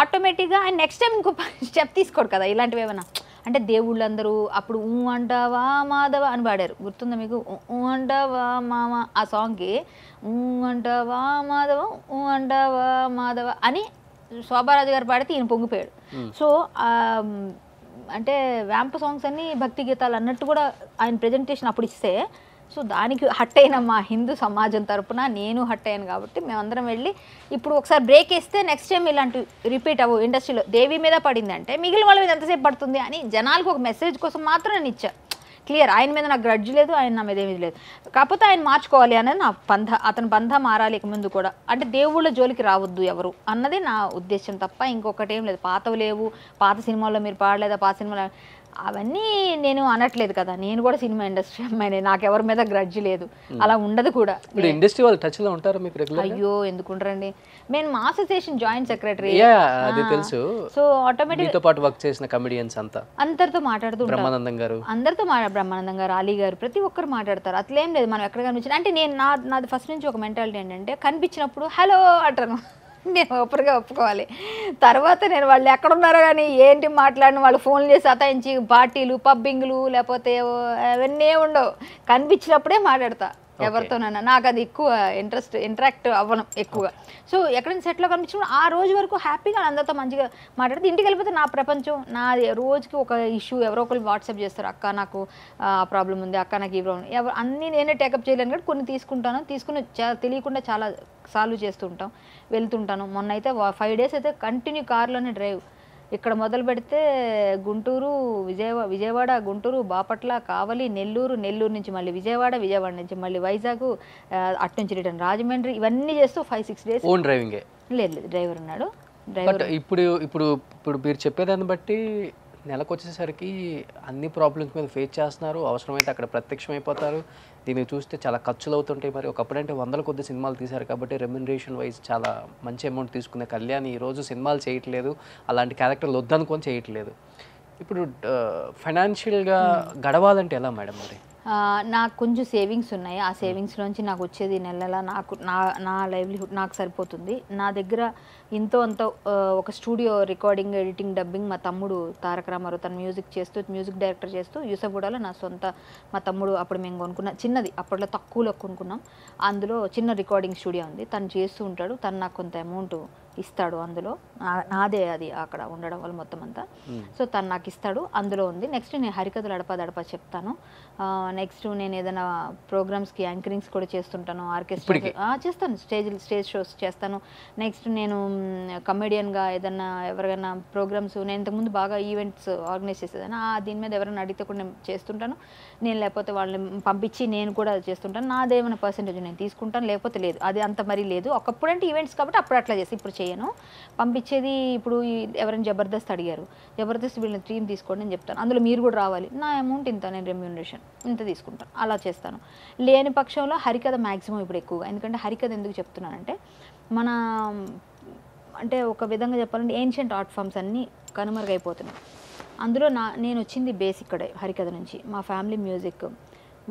ఆటోమేటిక్గా ఆయన నెక్స్ట్ టైం ఇంకో స్టెప్ తీసుకోడు కదా. ఇలాంటివి ఏమైనా అంటే దేవుళ్ళందరూ అప్పుడు ఊ అంటావా మాధవ అని పాడారు, గుర్తుందా మీకు? ఊ అంటావా మామ ఆ సాంగ్కి ఊ అంటావా మాధవ ఊ అంటావా మాధవ అని శోభారాజు గారు పాడితే ఈయన పొంగిపోయాడు. సో అంటే వ్యాంప సాంగ్స్ అన్నీ భక్తి గీతాలు అన్నట్టు కూడా ఆయన ప్రెజెంటేషన్ అప్పుడు ఇస్తే, సో దానికి హట్ అయిన మా హిందూ సమాజం తరపున నేను హట్ అయ్యాను. కాబట్టి మేమందరం వెళ్ళి ఇప్పుడు ఒకసారి బ్రేక్ వేస్తే నెక్స్ట్ టైం ఇలాంటి రిపీట్ అవ్వు. ఇండస్ట్రీలో దేవి మీద పడింది అంటే మిగిలిన వాళ్ళ మీద ఎంతసేపు పడుతుంది అని జనాలకు ఒక మెసేజ్ కోసం మాత్రం నేను ఇచ్చా. క్లియర్, ఆయన మీద నాకు గ్రడ్జ్ లేదు, ఆయన నా మీద ఏమీ లేదు. కాకపోతే ఆయన మార్చుకోవాలి అనేది నా పంధ, అతని పంధ మారాలి ఇక ముందు కూడా. అంటే దేవుళ్ళ జోలికి రావద్దు ఎవరు అన్నది నా ఉద్దేశం తప్ప ఇంకొకటి ఏం లేదు. పాతవి లేవు, పాత సినిమాల్లో మీరు పాడలేదా, పాత సినిమాలో అవన్నీ నేను అనట్లేదు కదా, నేను కూడా సినిమా ఇండస్ట్రీ అమ్మాయినే, నాకు ఎవరి మీద గ్రడ్జ్ లేదు, అలా ఉండదు కూడా. ఇండస్ట్రీ వాళ్ళు టచ్ లో ఉంటారు మీకు రెగ్యులర్? అయ్యో ఎందుకుంటారండి, నేను మా అసోసియేషన్ జాయింట్ సెక్రటరీ. అది తెలుసు. సో ఆటోమేటిక్ మీతో పాటు వర్క్ చేసిన కమెడియన్స్ అందరితో మాట్లాడుతూ బ్రహ్మానందం గారు, అందరితో బ్రహ్మానందం గారు, అలీ గారు, ప్రతి ఒక్కరు మాట్లాడతారు. అట్లేం లేదు, మనం ఎక్కడ కనిపించిన అంటే నేను నాది ఫస్ట్ నుంచి ఒక మెంటాలిటీ ఏంటంటే కనిపించినప్పుడు హలో అంటాను, నేను ఓపెన్గా ఒప్పుకోవాలి. తర్వాత నేను వాళ్ళు ఎక్కడున్నారో కానీ ఏంటి మాట్లాడిన వాళ్ళు ఫోన్లు చేసి అతాయించి పార్టీలు పబ్బింగ్లు లేకపోతే అవన్నీ ఉండవు, కనిపించినప్పుడే మాట్లాడతా ఎవరితోనైనా. నాకు అది ఎక్కువ ఇంటరాక్ట్ అవ్వడం ఎక్కువగా. సో ఎక్కడైనా సెట్లో కనిపించినప్పుడు ఆ రోజు వరకు హ్యాపీగా అందరితో మంచిగా మాట్లాడితే ఇంటికి వెళ్ళిపోతే నా ప్రపంచం నాది. రోజుకి ఒక ఇష్యూ ఎవరో ఒకరు వాట్సాప్ చేస్తారు, అక్క నాకు ప్రాబ్లం ఉంది, అక్క నాకు ఈ ప్రాబ్లం, అన్నీ నేనే టేకప్ చేయలేను కానీ కొన్ని తీసుకుని తెలియకుండా చాలా సాల్వ్ చేస్తూ ఉంటాం, వెళ్తుంటాను. మొన్న అయితే 5 days అయితే కంటిన్యూ కార్లోనే డ్రైవ్. ఇక్కడ మొదలు పెడితే గుంటూరు, విజయవాడ, గుంటూరు, బాపట్ల, కావలి, నెల్లూరు నుంచి మళ్ళీ విజయవాడ నుంచి మళ్ళీ వైజాగ్, అటు నుంచి రిటర్న్ రాజమండ్రి, ఇవన్నీ చేస్తూ 5-6 days. ఓన్ డ్రైవింగే? లేదు, డ్రైవర్ ఉన్నాడు. ఇప్పుడు మీరు చెప్పేదాన్ని బట్టి నెలకు వచ్చేసరికి అన్ని ప్రాబ్లమ్స్ మీద ఫేస్ చేస్తున్నారు, అవసరమైతే అక్కడ ప్రత్యక్షమైపోతారు. దీన్ని చూస్తే చాలా ఖర్చులు అవుతుంటాయి. మరి ఒకప్పుడంటే 100 కొద్ది సినిమాలు తీశారు కాబట్టి రెమ్యునరేషన్ వైజ్ చాలా మంచి అమౌంట్ తీసుకునే కళ్యాణ్ ఈరోజు సినిమాలు చేయట్లేదు, అలాంటి క్యారెక్టర్లు వద్దనుకొని చేయట్లేదు. ఇప్పుడు ఫైనాన్షియల్గా గడవాలంటే ఎలా మేడం? మరి నాకు కొంచెం సేవింగ్స్ ఉన్నాయి, ఆ సేవింగ్స్లోంచి నాకు వచ్చేది నెల నాకు నా లైవ్లీహుడ్ నాకు సరిపోతుంది. నా దగ్గర ఇంతో అంతో ఒక స్టూడియో రికార్డింగ్, ఎడిటింగ్, డబ్బింగ్ మా తమ్ముడు తారక రామారావు తను మ్యూజిక్ డైరెక్టర్ చేస్తూ యూసఫ్గూడలో నా సొంత మా తమ్ముడు అప్పుడు మేము కొనుక్కున్న చిన్నది, అప్పట్లో తక్కువలో కొనుక్కున్నాం, అందులో చిన్న రికార్డింగ్ స్టూడియో ఉంది, తను చేస్తూ ఉంటాడు, తను నాకు కొంత అమౌంట్ ఇస్తాడు, అందులో నాదే అది అక్కడ ఉండడం వల్ల మొత్తం అంతా. సో తను నాకు ఇస్తాడు, అందులో ఉంది. నెక్స్ట్ నేను హరికథలు అడపా చెప్తాను. నెక్స్ట్ నేను ఏదైనా ప్రోగ్రామ్స్కి యాంకరింగ్స్ కూడా చేస్తుంటాను, ఆర్కెస్ట్రా చేస్తాను, స్టేజ్ షోస్ చేస్తాను. నెక్స్ట్ నేను కమెడియన్గా ఏదన్నా ఎవరికైనా ప్రోగ్రామ్స్, నేను ఇంతకుముందు బాగా ఈవెంట్స్ ఆర్గనైజ్ చేసేదాన్ని, దీని మీద ఎవరైనా అడిగితే కూడా నేను చేస్తుంటాను. నేను లేకపోతే వాళ్ళని పంపించి నేను కూడా చేస్తుంటాను. నాదేమైనా పర్సెంటేజ్ నేను తీసుకుంటాను, లేకపోతే లేదు, అది అంత మరీ లేదు. ఒకప్పుడు అంటే ఈవెంట్స్ కాబట్టి అప్పుడు అట్లా చేసి ఇప్పుడు చేయను. పంపించేది ఇప్పుడు ఎవరైనా జబర్దస్త్ అడిగారు, జబర్దస్త్ వీళ్ళని టీం తీసుకోండి అని చెప్తాను, అందులో మీరు కూడా రావాలి, నా అమౌంట్ ఇంత, నేను రెమ్యూనరేషన్ ఇంత తీసుకుంటాను, అలా చేస్తాను. లేని పక్షంలో హరికథ మ్యాక్సిమం ఇప్పుడు ఎక్కువగా, ఎందుకంటే హరికథ ఎందుకు చెప్తున్నానంటే మన అంటే ఒక విధంగా చెప్పాలంటే ఏన్షియంట్ ఆర్ట్ ఫామ్స్ అన్నీ కనుమరుగైపోతున్నాయి. అందులో నేను వచ్చింది బేస్ ఇక్కడే హరికథ నుంచి. మా ఫ్యామిలీ మ్యూజిక్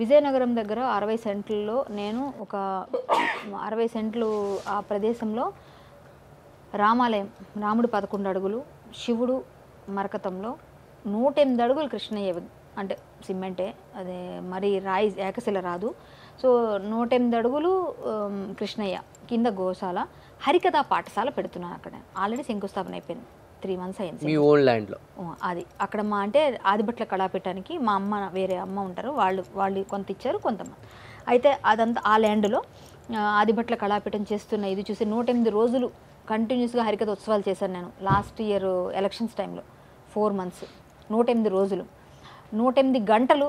విజయనగరం దగ్గర 60 సెంట్లలో నేను ఒక 60 సెంట్లు ఆ ప్రదేశంలో రామాలయం, రాముడు 11 అడుగులు, శివుడు మరకతంలో 108 అడుగులు కృష్ణయ్య, అంటే సిమెంటే, అదే మరి రాయి ఏకశిల రాదు. సో 108 అడుగులు కృష్ణయ్య, కింద గోశాల, హరికథా పాఠశాల పెడుతున్నాను అక్కడ. ఆల్రెడీ శంకుస్థాపన అయిపోయింది, 3 months అయింది. మీ ఓన్ ల్యాండ్లో అది అక్కడ మా అంటే ఆదిభట్ల కళాపీఠానికి మా అమ్మ, వేరే అమ్మ ఉంటారు, వాళ్ళు కొంత ఇచ్చారు, కొంతమంది. అయితే అదంతా ఆ ల్యాండ్లో ఆదిభట్ల కళాపీఠం చేస్తున్న ఇది చూసి 108 రోజులు కంటిన్యూస్గా హరికథ ఉత్సవాలు చేశాను నేను. లాస్ట్ ఇయర్ ఎలక్షన్స్ టైంలో 4 months 108 రోజులు 108 గంటలు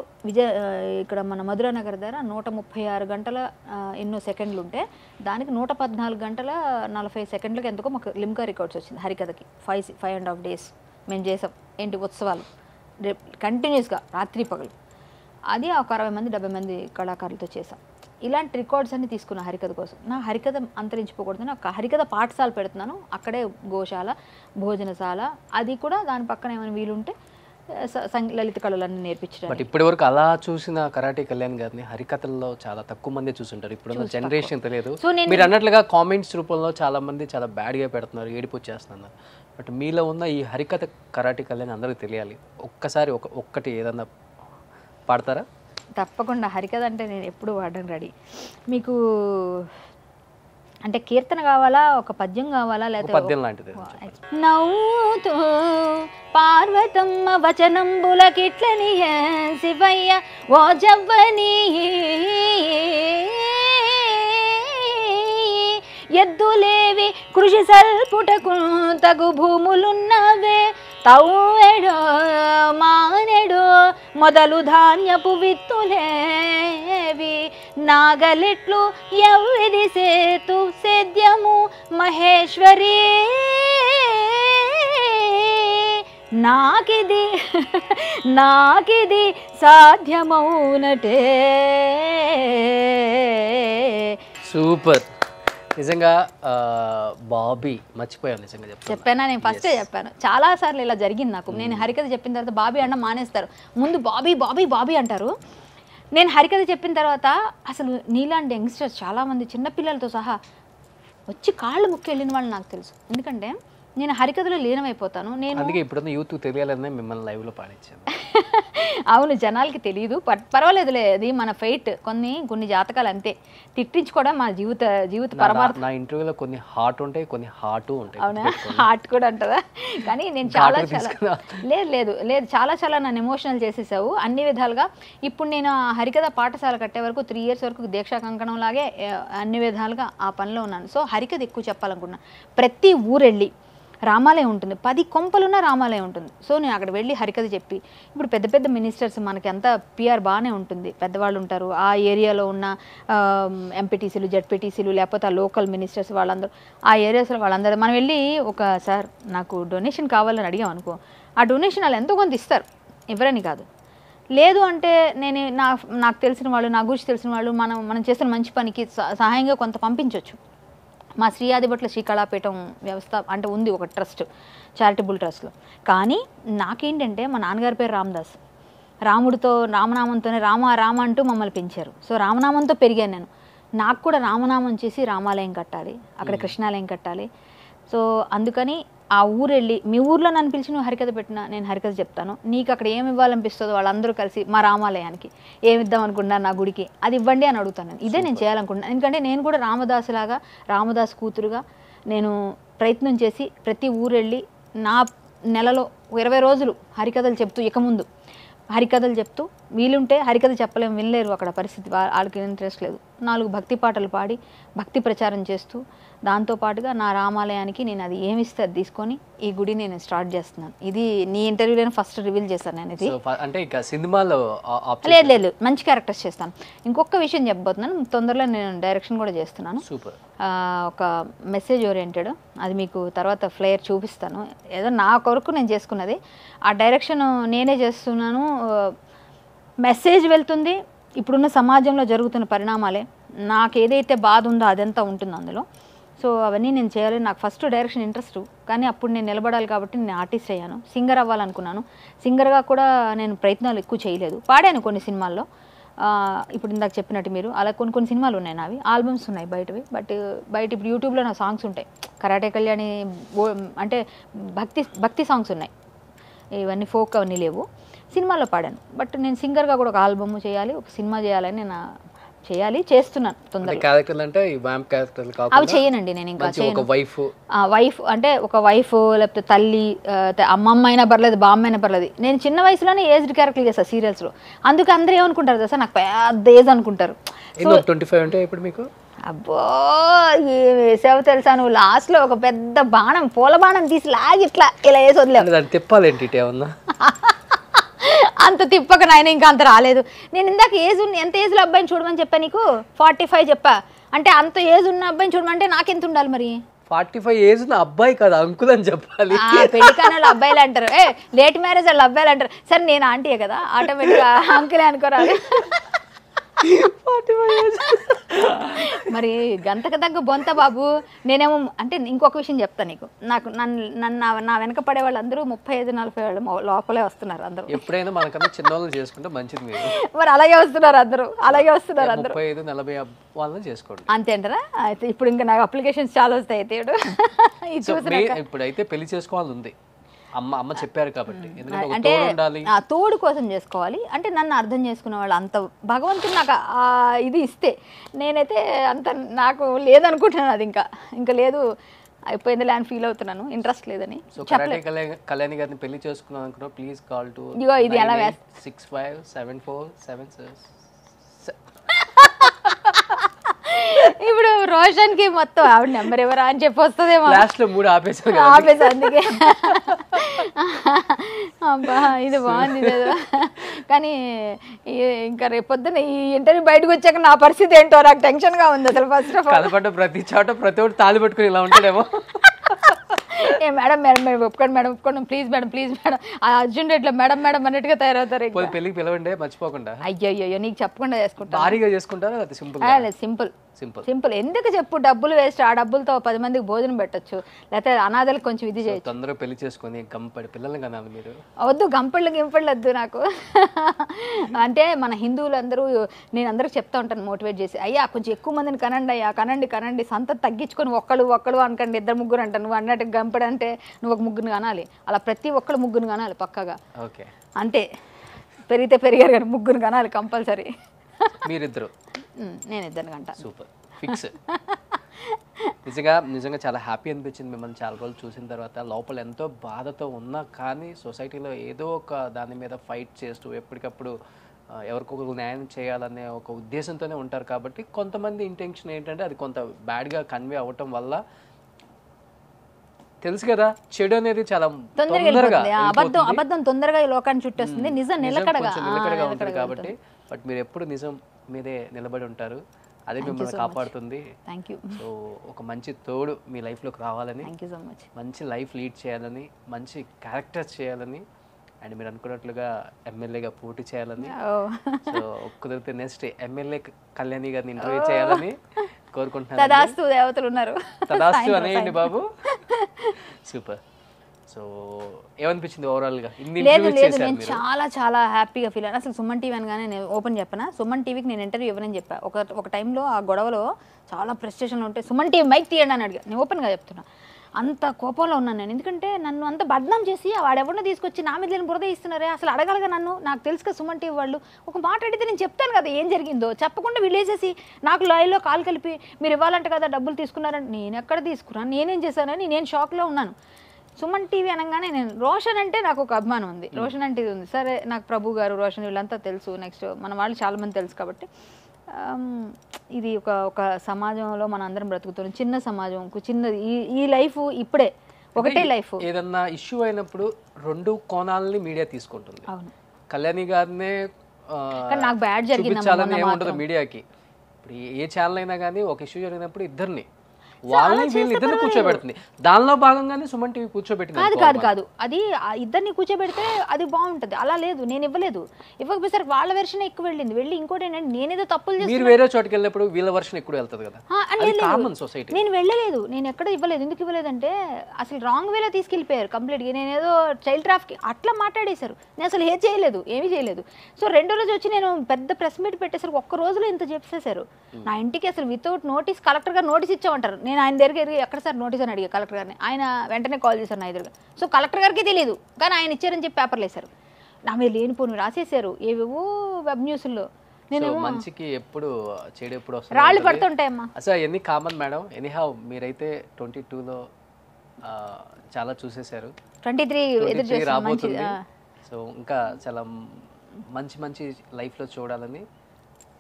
ఇక్కడ మన మధురా నగర్ దగ్గర 136 గంటల ఎన్నో సెకండ్లు ఉంటే దానికి 114 గంటల 40 సెకండ్లకి ఎంతకో మాకు లిమ్కా రికార్డ్స్ వచ్చింది హరికథకి. 5.5 days మేము చేసాం ఏంటి ఉత్సవాలు కంటిన్యూస్గా, రాత్రి పగలు. అది ఒక 60-70 మంది కళాకారులతో చేసాం. ఇలాంటి రికార్డ్స్ అన్ని తీసుకున్నా హరికథ కోసం. నా హరికథ అంతరించిపోకూడదని ఒక హరికథ పాఠశాల పెడుతున్నాను, అక్కడే గోశాల, భోజనశాల, అది కూడా దాని పక్కన ఏమైనా వీలుంటే లలిత కళలన్నీ నేర్పించడం. బట్ ఇప్పటి వరకు అలా చూసిన కరాటే కళ్యాణ్ గారిని హరికథల్లో చాలా తక్కువ మంది చూసుంటారు, ఇప్పుడున్న జనరేషన్ తెలియదు. మీరు అన్నట్లుగా కామెంట్స్ రూపంలో చాలా మంది చాలా బ్యాడ్గా పెడుతున్నారు, ఏడిపు వచ్చేస్తున్నారు. బట్ మీలో ఉన్న ఈ హరికథ కరాటే కళ్యాణ్ అందరికీ తెలియాలి. ఒక్కసారి ఒక్కటి ఏదన్నా పాడతారా? తప్పకుండా. హరికథ అంటే నేను ఎప్పుడు వాడడం రెడీ. మీకు అంటే కీర్తన కావాలా, ఒక పద్యం కావాలా, లేకపోతే పద్యం లాంటిది? నవ్వుతూ పార్వతమ్మ వచనంబులకిట్లని శివయ్య ఓ జవ్వని ఎద్దులేవి కృషి సల్పుటకు తగు భూములున్నవే తవ్వెడో మానెడో మొదలు ధాన్యపు విత్తులేవి నాగలిట్లు ఎవ్విది సేతు సేద్యము మహేశ్వరి నాకిది నాకిది సాధ్యమౌనటే. సూపర్. నిజంగా బాబీ మర్చిపోయాను నిజంగా చెప్పానా, నేను ఫస్టే చెప్పాను. చాలాసార్లు ఇలా జరిగింది నాకు. నేను హరికథ చెప్పిన తర్వాత బాబీ అన్న మానేస్తారు, ముందు బాబీ బాబీ బాబీ అంటారు. నేను హరికథ చెప్పిన తర్వాత అసలు నీలాంటి యంగ్స్టర్స్ చాలామంది చిన్నపిల్లలతో సహా వచ్చి కాళ్ళు ముక్కి వెళ్ళిన వాళ్ళు నాకు తెలుసు. ఎందుకంటే నేను హరికథలో లీనమైపోతాను. నేను అందుకే ఇప్పుడున్న యూత్ తెలియాలనే మిమ్మల్ని లైవ్లో పాడించాను. అవును, జనాలకి తెలియదు, పర్వాలేదులే, అది మన ఫైట్. కొన్ని జాతకాలు అంతే, తిట్టించుకోవడం మా జీవిత పరమార్థం. నా ఇంటర్వ్యూలో కొన్ని హాట్ ఉంటాయి, కొన్ని హాటు ఉంటాయి. అవునా, హార్ట్ కూడా ఉంటుందా? కానీ నేను చాలా లేదు చాలా నన్ను ఎమోషనల్ చేసేసావు అన్ని విధాలుగా. ఇప్పుడు నేను హరికథ పాఠశాల కట్టే వరకు 3 years వరకు దీక్షా కంకణం లాగే అన్ని విధాలుగా ఆ పనిలో ఉన్నాను. సో హరికథ ఎక్కువ చెప్పాలనుకున్నా. ప్రతి ఊరెళ్ళి రామాలయం ఉంటుంది, 10 కొంపలున్న రామాలయం ఉంటుంది. సో నేను అక్కడ వెళ్ళి హరికథ చెప్పి, ఇప్పుడు పెద్ద పెద్ద మినిస్టర్స్ మనకి అంతా పిఆర్ బాగానే ఉంటుంది, పెద్దవాళ్ళు ఉంటారు, ఆ ఏరియాలో ఉన్న ఎంపీటీసీలు జడ్పీటీసీలు లేకపోతే ఆ లోకల్ మినిస్టర్స్ వాళ్ళందరూ ఆ ఏరియాస్లో వాళ్ళందరూ మనం వెళ్ళి ఒక సార్ నాకు డొనేషన్ కావాలని అడిగాం అనుకో, ఆ డొనేషన్ వాళ్ళు ఎంతో కొంత ఇస్తారు, ఎవరని కాదు. లేదు అంటే నేను నాకు తెలిసిన వాళ్ళు, నా గురించి తెలిసిన వాళ్ళు మనం చేస్తున్న మంచి పనికి సహాయంగా కొంత పంపించవచ్చు. మా శ్రీ ఆదిభట్ల శ్రీ కళాపీఠం వ్యవస్థ అంటే ఉంది ఒక ట్రస్ట్, చారిటబుల్ ట్రస్ట్లో. కానీ నాకేంటంటే మా నాన్నగారి పేరు రామదాస్, రాముడితో రామనామంతోనే రామ అంటూ మమ్మల్ని పెంచారు. సో రామనామంతో పెరిగాను నేను. నాకు కూడా రామనామం చేసి రామాలయం కట్టాలి, అక్కడ కృష్ణాలయం కట్టాలి. సో అందుకని ఆ ఊరు వెళ్ళి, మీ ఊర్లో నన్ను పిలిచి నువ్వు హరికథ పెట్టినా నేను హరికథ చెప్తాను, నీకు అక్కడ ఏమి ఇవ్వాలనిపిస్తుందో వాళ్ళందరూ కలిసి మా రామాలయానికి ఏమి ఇద్దాం అనుకుంటున్నారు నా గుడికి అది ఇవ్వండి అని అడుగుతాను. ఇదే నేను చేయాలనుకుంటున్నాను. ఎందుకంటే నేను కూడా రామదాసులాగా, రామదాస్ కూతురుగా నేను ప్రయత్నం చేసి ప్రతి ఊరు వెళ్ళి నా నెలలో 20 రోజులు హరికథలు చెప్తూ, ఇక ముందు హరికథలు చెప్తూ, వీలుంటే హరికథ చెప్పలేము, వినలేరు అక్కడ పరిస్థితి, వాళ్ళకి ఇంట్రెస్ట్ లేదు, 4 భక్తి పాటలు పాడి భక్తి ప్రచారం చేస్తూ, దాంతోపాటుగా నా రామాలయానికి నేను అది ఏమిస్తే అది తీసుకొని ఈ గుడి నేను స్టార్ట్ చేస్తున్నాను. ఇది నీ ఇంటర్వ్యూలో ఫస్ట్ రివీల్ చేశాను నేను. ఇది అంటే ఇక సినిమాలో లేదు మంచి క్యారెక్టర్స్ చేస్తాను. ఇంకొక విషయం చెప్పబోతున్నాను, తొందరలో నేను డైరెక్షన్ కూడా చేస్తున్నాను. ఒక మెసేజ్ ఓరియంటెడ్, అది మీకు తర్వాత ఫ్లేయర్ చూపిస్తాను. ఏదో నా కొరకు నేను చేసుకున్నది, ఆ డైరెక్షన్ నేనే చేస్తున్నాను. మెసేజ్ వెళ్తుంది, ఇప్పుడున్న సమాజంలో జరుగుతున్న పరిణామాలే, నాకు ఏదైతే బాధ ఉందో అదంతా ఉంటుంది అందులో. సో అవన్నీ నేను చేయాలి. నాకు ఫస్ట్ డైరెక్షన్ ఇంట్రెస్ట్, కానీ అప్పుడు నేను నిలబడాలి కాబట్టి నేను ఆర్టిస్ట్ అయ్యాను. సింగర్ అవ్వాలనుకున్నాను. సింగర్గా కూడా నేను ప్రయత్నాలు ఎక్కువ చేయలేదు, పాడాను కొన్ని సినిమాల్లో. ఇప్పుడు ఇందాక చెప్పినట్టు మీరు అలా కొన్ని సినిమాలు ఉన్నాయి, నావి ఆల్బమ్స్ ఉన్నాయి బయటవి. బయట ఇప్పుడు యూట్యూబ్లో నా సాంగ్స్ ఉంటాయి, కరాటే కళ్యాణి అంటే భక్తి సాంగ్స్ ఉన్నాయి, ఇవన్నీ ఫోక్ అవన్నీ లేవు. సినిమాలో పాడాను. బట్ నేను సింగర్గా కూడా ఒక ఆల్బమ్ చేయాలి, ఒక సినిమా చేయాలని నేను చేస్తున్నాను తొందరగా. అవి చేయనండి నేను, ఇంకా వైఫ్ అంటే ఒక వైఫ్ లేకపోతే తల్లి, అమ్మమ్మ అయినా పర్లేదు, బామ్మ అయినా పర్లేదు. నేను చిన్న వయసులోనే ఏజ్డ్ క్యారెక్టర్ చేస్తాను సీరియల్స్లో. అందుకు అందరూ ఏమనుకుంటారు తెలుసా, నాకు పెద్ద ఏజ్ అనుకుంటారు. 25 అంటే ఇప్పుడు మీకు అబ్బో ఏం వేసావు తెలుసా నువ్వు, లాస్ట్లో ఒక పెద్ద బాణం, పూల బాణం తీసి లాగి ఇట్లా ఇలా వేసి వదిలేవు. తిప్పాలేంటి ఏమన్నా అంత తిప్పక నాయన, ఇంకా అంత రాలేదు. నేను ఇందాక ఎంత ఏజ్లో అబ్బాయిని చూడమని చెప్పా నీకు, 45 చెప్పా. అంటే అంత ఏజ్ ఉన్న అబ్బాయిని చూడమంటే నాకెంత ఉండాలి మరి? 45 ఏజ్ ఉన్న అబ్బాయి కదా అంకుల్ అని చెప్పాలి. పెళ్లి కాని వాళ్ళు అబ్బాయిలు అంటారు, లేట్ మ్యారేజ్ వాళ్ళు అబ్బాయిలు అంటారు. సరే నేను ఆంటీయే కదా, ఆటోమేటిక్గా అంకులే అనుకోరాలి. మరి గంతకు తగ్గ బొంత బాబు. నేనేమో అంటే ఇంకొక విషయం చెప్తాను నీకు, నాకు నా వెనక పడే వాళ్ళందరూ 35-40 వాళ్ళు లోపలే వస్తున్నారు అందరూ. ఎప్పుడైనా మనకన్నా చిన్నవాళ్ళని చేసుకుంటే మంచిది. మరి అలాగే వస్తున్నారు అందరూ, 35-40 వాళ్ళని చేసుకోండి అంతే అంటారా? అయితే ఇప్పుడు ఇంకా నాకు అప్లికేషన్స్ చాలా వస్తాయి. అయితే ఇప్పుడైతే పెళ్లి చేసుకోవాలి ఉంది, అమ్మ చెప్పారు కాబట్టి. అంటే తోడు కోసం చేసుకోవాలి అంటే నన్ను అర్థం చేసుకునే వాళ్ళు అంత భగవంతుడు నాకు ఇది ఇస్తే, నేనైతే అంత నాకు లేదనుకుంటున్నాను. అది ఇంకా లేదు, అయిపోయిందిలే అని ఫీల్ అవుతున్నాను, ఇంట్రెస్ట్ లేదని. కళ్యాణి గారిని పెళ్లి చేసుకున్నాను అనుకున్నా, ప్లీజ్ కాల్ టు ఇది ఎలా 657476. ఇప్పుడు రోషన్ కి మొత్తం ఆవిడ నెంబర్ ఎవరా అని చెప్పి వస్తుందేమో. లాస్ట్ లో 3 ఆపేసా, అందుకే. అబ్బా ఇది బాగుంది కదా. కానీ ఇంకా రేపొద్దున ఈ ఇంటర్వ్యూ బయటకు వచ్చాక నా పరిస్థితి ఏంటో నాకు టెన్షన్ గా ఉంది అసలు. ఫస్ట్ ఆఫ్ ఆల్ ప్రతి చోట ప్రతి ఒక్కటి తాళి పట్టుకుని ఇలా ఉంటాడేమో. ఏ మేడం మేడం మేడం ఒప్పుకోండి ప్లీజ్ మేడం ఆ అర్జున్ రెడ్డిలో మేడం అన్నట్టుగా తయారవుతారు. పెళ్ళికి పిలవండి మర్చిపోకుండా. అయ్యో నీకు చెప్పకుండా చేసుకుంటా. భారీగా చేసుకుంటారా? అది సింపుల్ ఎందుకు చెప్పు, డబ్బులు వేస్ట్. ఆ డబ్బులతో 10 మందికి భోజనం పెట్టచ్చు, లేకపోతే అనాథలకు కొంచెం ఇది చేయొచ్చు. తొందరగా పెళ్లి చేసుకుని గంపడి పిల్లల్ని కనాలి మీరు. వద్దు, గింపళ్ళు వద్దు నాకు. అంటే మన హిందువులందరూ, నేను అందరికి చెప్తా ఉంటాను మోటివేట్ చేసి, అయ్యా కొంచెం ఎక్కువ మందిని కనండి అయ్యా, కనండి సంతతి తగ్గించుకొని ఒక్కడు అనకండి, 2-3 అంట. నువ్వు అన్నట్టు గంపడు అంటే నువ్వు ఒక 3 కనాలి. అలా ప్రతి ఒక్కళ్ళు 3 కనాలి పక్కగా. ఓకే, అంతే. పెరిగితే పెరిగారు కానీ 3 కనాలి కంపల్సరీ. మీరిద్దరు? నేను 2 గంట. Super, fix. నిజంగా చాలా హ్యాపీ అనిపించింది మిమ్మల్ని చాలా రోజులు చూసిన తర్వాత. లోపల ఎంతో బాధతో ఉన్నా కానీ సొసైటీలో ఏదో ఒక దాని మీద ఫైట్ చేస్తూ ఎప్పటికప్పుడు ఎవరికొకరు న్యాయం చేయాలనే ఒక ఉద్దేశంతోనే ఉంటారు. కాబట్టి కొంతమంది ఇంటెన్షన్ ఏంటంటే అది కొంత బ్యాడ్గా కన్వే అవ్వటం వల్ల, తెలుసు కదా, చెడు అనేది చాలా తొందరగా, అబద్ధం తొందరగా ఈ లోకాన్ని చుట్టేస్తుంది, నిజం నిలకడగా ఉంటుంది. కాబట్టి బట్ మీరు ఎప్పుడు నిజం మీదే నిలబడి ఉంటారు, అదే మిమ్మల్ని కాపాడుతుంది. సో ఒక మంచి తోడు మీ లైఫ్లోకి రావాలని, మంచి లైఫ్ లీడ్ చేయాలని, మంచి క్యారెక్టర్స్ చేయాలని, అండ్ మీరు అనుకున్నట్లుగా ఎమ్మెల్యేగా పోటీ చేయాలని, సో కుదిరితే నెక్స్ట్ ఎమ్మెల్యే కళ్యాణి గారిని ఇంటర్వ్యూ చేయాలని కోరుకుంటున్నాను. తదాస్తు దేవతలు ఉన్నారు, తదాస్తు అనేయండి బాబు. సూపర్. సో ఏమనిపించింది ఓవరాల్గా? లేదు నేను చాలా హ్యాపీగా ఫీల్ అయ్యాను. అసలు సుమన్ టీవీ అనగానే నేను ఓపెన్ చెప్పనా, సుమన్ టీవీకి నేను ఇంటర్వ్యూ ఇవ్వనని చెప్పా. ఒక టైంలో ఆ గొడవలో చాలా ఫ్రస్ట్రేషన్లో ఉంటే సుమన్ టీవీ మైక్ తీయండి అని అడిగా. నేను ఓపెన్గా చెప్తున్నా, అంత కోపంలో ఉన్నాను నేను. ఎందుకంటే నన్ను అంత బద్నాం చేసి వాడెవరినో తీసుకొచ్చి నా మీద బురద ఇస్తున్నారే, అసలు అడగలగా నన్ను. నాకు తెలుసు కదా సుమన్ టీవీ వాళ్ళు ఒక మాట అడిగితే నేను చెప్తాను కదా ఏం జరిగిందో. చెప్పకుండా వీళ్ళేసేసి నాకు లైవ్లో కాల్ కలిపి మీరు ఇవ్వాలంట కదా డబ్బులు తీసుకున్నారని. నేను ఎక్కడ తీసుకున్నాను, నేనేం చేశానని నేను షాక్లో ఉన్నాను. సుమన్ టీవీ అనగానే నేను, రోషన్ అంటే నాకు ఒక అభిమానం ఉంది, రోషన్ అంటే ఇది ఉంది. సరే నాకు ప్రభు గారు, రోషన్ వీళ్ళంతా తెలుసు, నెక్స్ట్ మన వాళ్ళు చాలామంది తెలుసు. కాబట్టి ఇది ఒక సమాజంలో మన అందరం బ్రతుకుతున్నాం, చిన్న సమాజం, చిన్నది ఈ లైఫ్. ఇప్పుడే ఒకటే లైఫ్. ఏదన్నా ఇష్యూ అయినప్పుడు 2 కోణాలని మీడియా తీసుకుంటుంది. అవును, కళ్యాణి గారినే నాకు బ్యాడ్ జరిగింది ఏముండదు మీడియాకి. ఇప్పుడు ఏ ఛానల్ అయినా కానీ ఒక ఇష్యూ జరిగినప్పుడు ఇద్దరిని వాళ్ళని వీళ్ళిద్దరిని కూర్చోబెడుతుంది. దానిలో భాగంగానే సుమన్ టీవీ కూర్చోబెట్టింది. కాదు అది ఇద్దరిని కూర్చోబెడితే అది బాగుంటది. అలా లేదు, నేను ఇవ్వకపోయేసరికి వాళ్ళ వెర్షన్ ఎక్కువ వెళ్ళి ఇంకోటి ఏంటంటే నేనేదో తప్పులు చేసి మీరు వేరే చోటుకి వెళ్ళినప్పుడు వీళ్ళ వెర్షన్ ఎక్కువ వెళ్తుంది కదా. నేను వెళ్ళలేదు, నేను ఎక్కడ ఇవ్వలేదు. ఎందుకు ఇవ్వలేదంటే అసలు రాంగ్ వేలో తీసుకెళ్ళిపోయారు కంప్లీట్గా. నేనేదో చైల్డ్ ట్రాఫికింగ్ అట్లా మాట్లాడేశారు. నేను అసలు ఏమీ చేయలేదు. సో 2వ రోజు వచ్చి నేను పెద్ద ప్రెస్ మీట్ పెట్టేసరికి ఒక్క రోజులో ఇంత చెప్పేశారు. నా ఇంటికి అసలు వితౌట్ నోటీస్ కలెక్టర్ గారు నోటీస్ ఇచ్చామంటారు. నేను ఆయన దగ్గరికి ఎక్కడ సార్ నోటీస్ అని అడిగా కలెక్టర్ గారిని. ఆయన వెంటనే కాల్ చేశారు నా ఎదురుగా. సో కలెక్టర్ గారికి తెలియదు కానీ ఆయన ఇచ్చారని చెప్పి పేపర్లు వేశారు. నా మీద లేనిపోని రాసేసారు ఏవేవో వెబ్ న్యూస్లో. నేను మంచికి ఎప్పుడు చెడు ఎప్పుడు రాళ్ళు పడుతుంటాయమ్మా. అసలు ఎన్ని కామన్ మేడం. ఎనీహౌ మీరైతే 22లో చాలా చూసేశారు, 23 రాబోతుంది. సో ఇంకా చాలా మంచి లైఫ్లో చూడాలని,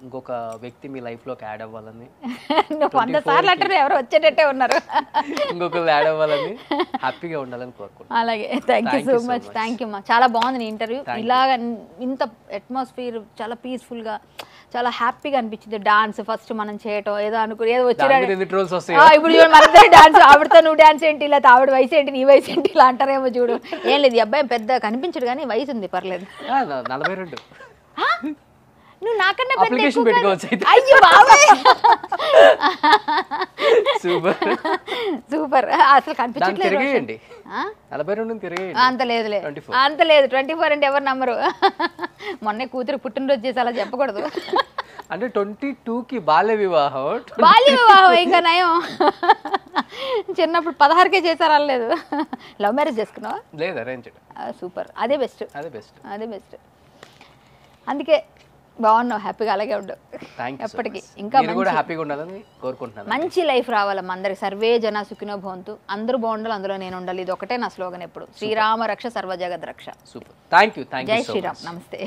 ఇంకొక వ్యక్తి మీ లైఫ్లోకి యాడ్ అవ్వాలని, 100 సార్లు అంటారు ఎవరు వచ్చేటట్టే ఉన్నారు, ఇంకొకరు యాడ్ అవ్వాలని, హ్యాపీగా ఉండాలని కోరుకుంటున్నాను. అలాగే thank you so much. Thank you అమ్మా, చాలా బాగుంది నీ ఇంటర్వ్యూ. ఇలాగ ఇంత అట్మాస్ఫియర్ చాలా పీస్ఫుల్గా, చాలా హ్యాపీగా అనిపించింది. డాన్స్ ఫస్ట్ మనం చేయటం ఏదో అనుకుని ఏదో వచ్చి ఇప్పుడు మన డాన్స్, ఆవిడతో నువ్వు డాన్స్ ఏంటి, లేకపోతే ఆవిడ వయసు ఏంటి, నీ వయసు ఏంటి ఇలా అంటారేమో చూడు. ఏం లేదు, ఈ అబ్బాయి పెద్ద కనిపించడు కానీ వయసు ఉంది, పర్లేదు. 42. నువ్వు నాకన్నా అప్లికేషన్ పెట్టుకోవచ్చు. అయ్యో బాబాయ్ సూపర్. అసలు కనిపించట్లేదు. 42 అంత లేదు 24 అంటే ఎవరు నమ్మరు. మొన్నే కూతురు పుట్టినరోజు చేసి అలా చెప్పకూడదు. అంటే 22కి బాల్య వివాహం ఇంకా నయం. చిన్నప్పుడు 16కే చేశారు అనలేదు. లవ్ మ్యారేజ్ చేసుకున్నావా? లేదు, అరేంజ్డ్. సూపర్, అదే బెస్ట్. అందుకే బాగున్నావు, హ్యాపీగా అలాగే ఉండు ఎప్పటికీ. ఇంకా హ్యాపీగా ఉండాలని కోరుకుంటున్నాను. మంచి లైఫ్ రావాలమ్మా అందరికి. సర్వే జన సుఖినో భవంతు. అందరూ బాగుండాలి, అందులో నేను ఉండాలి. ఇది ఒకటే నా స్లోగన్ ఎప్పుడు. శ్రీరామ రక్ష సర్వ జగద్ రక్ష. Super, thank you. జై శ్రీరామ్. నమస్తే.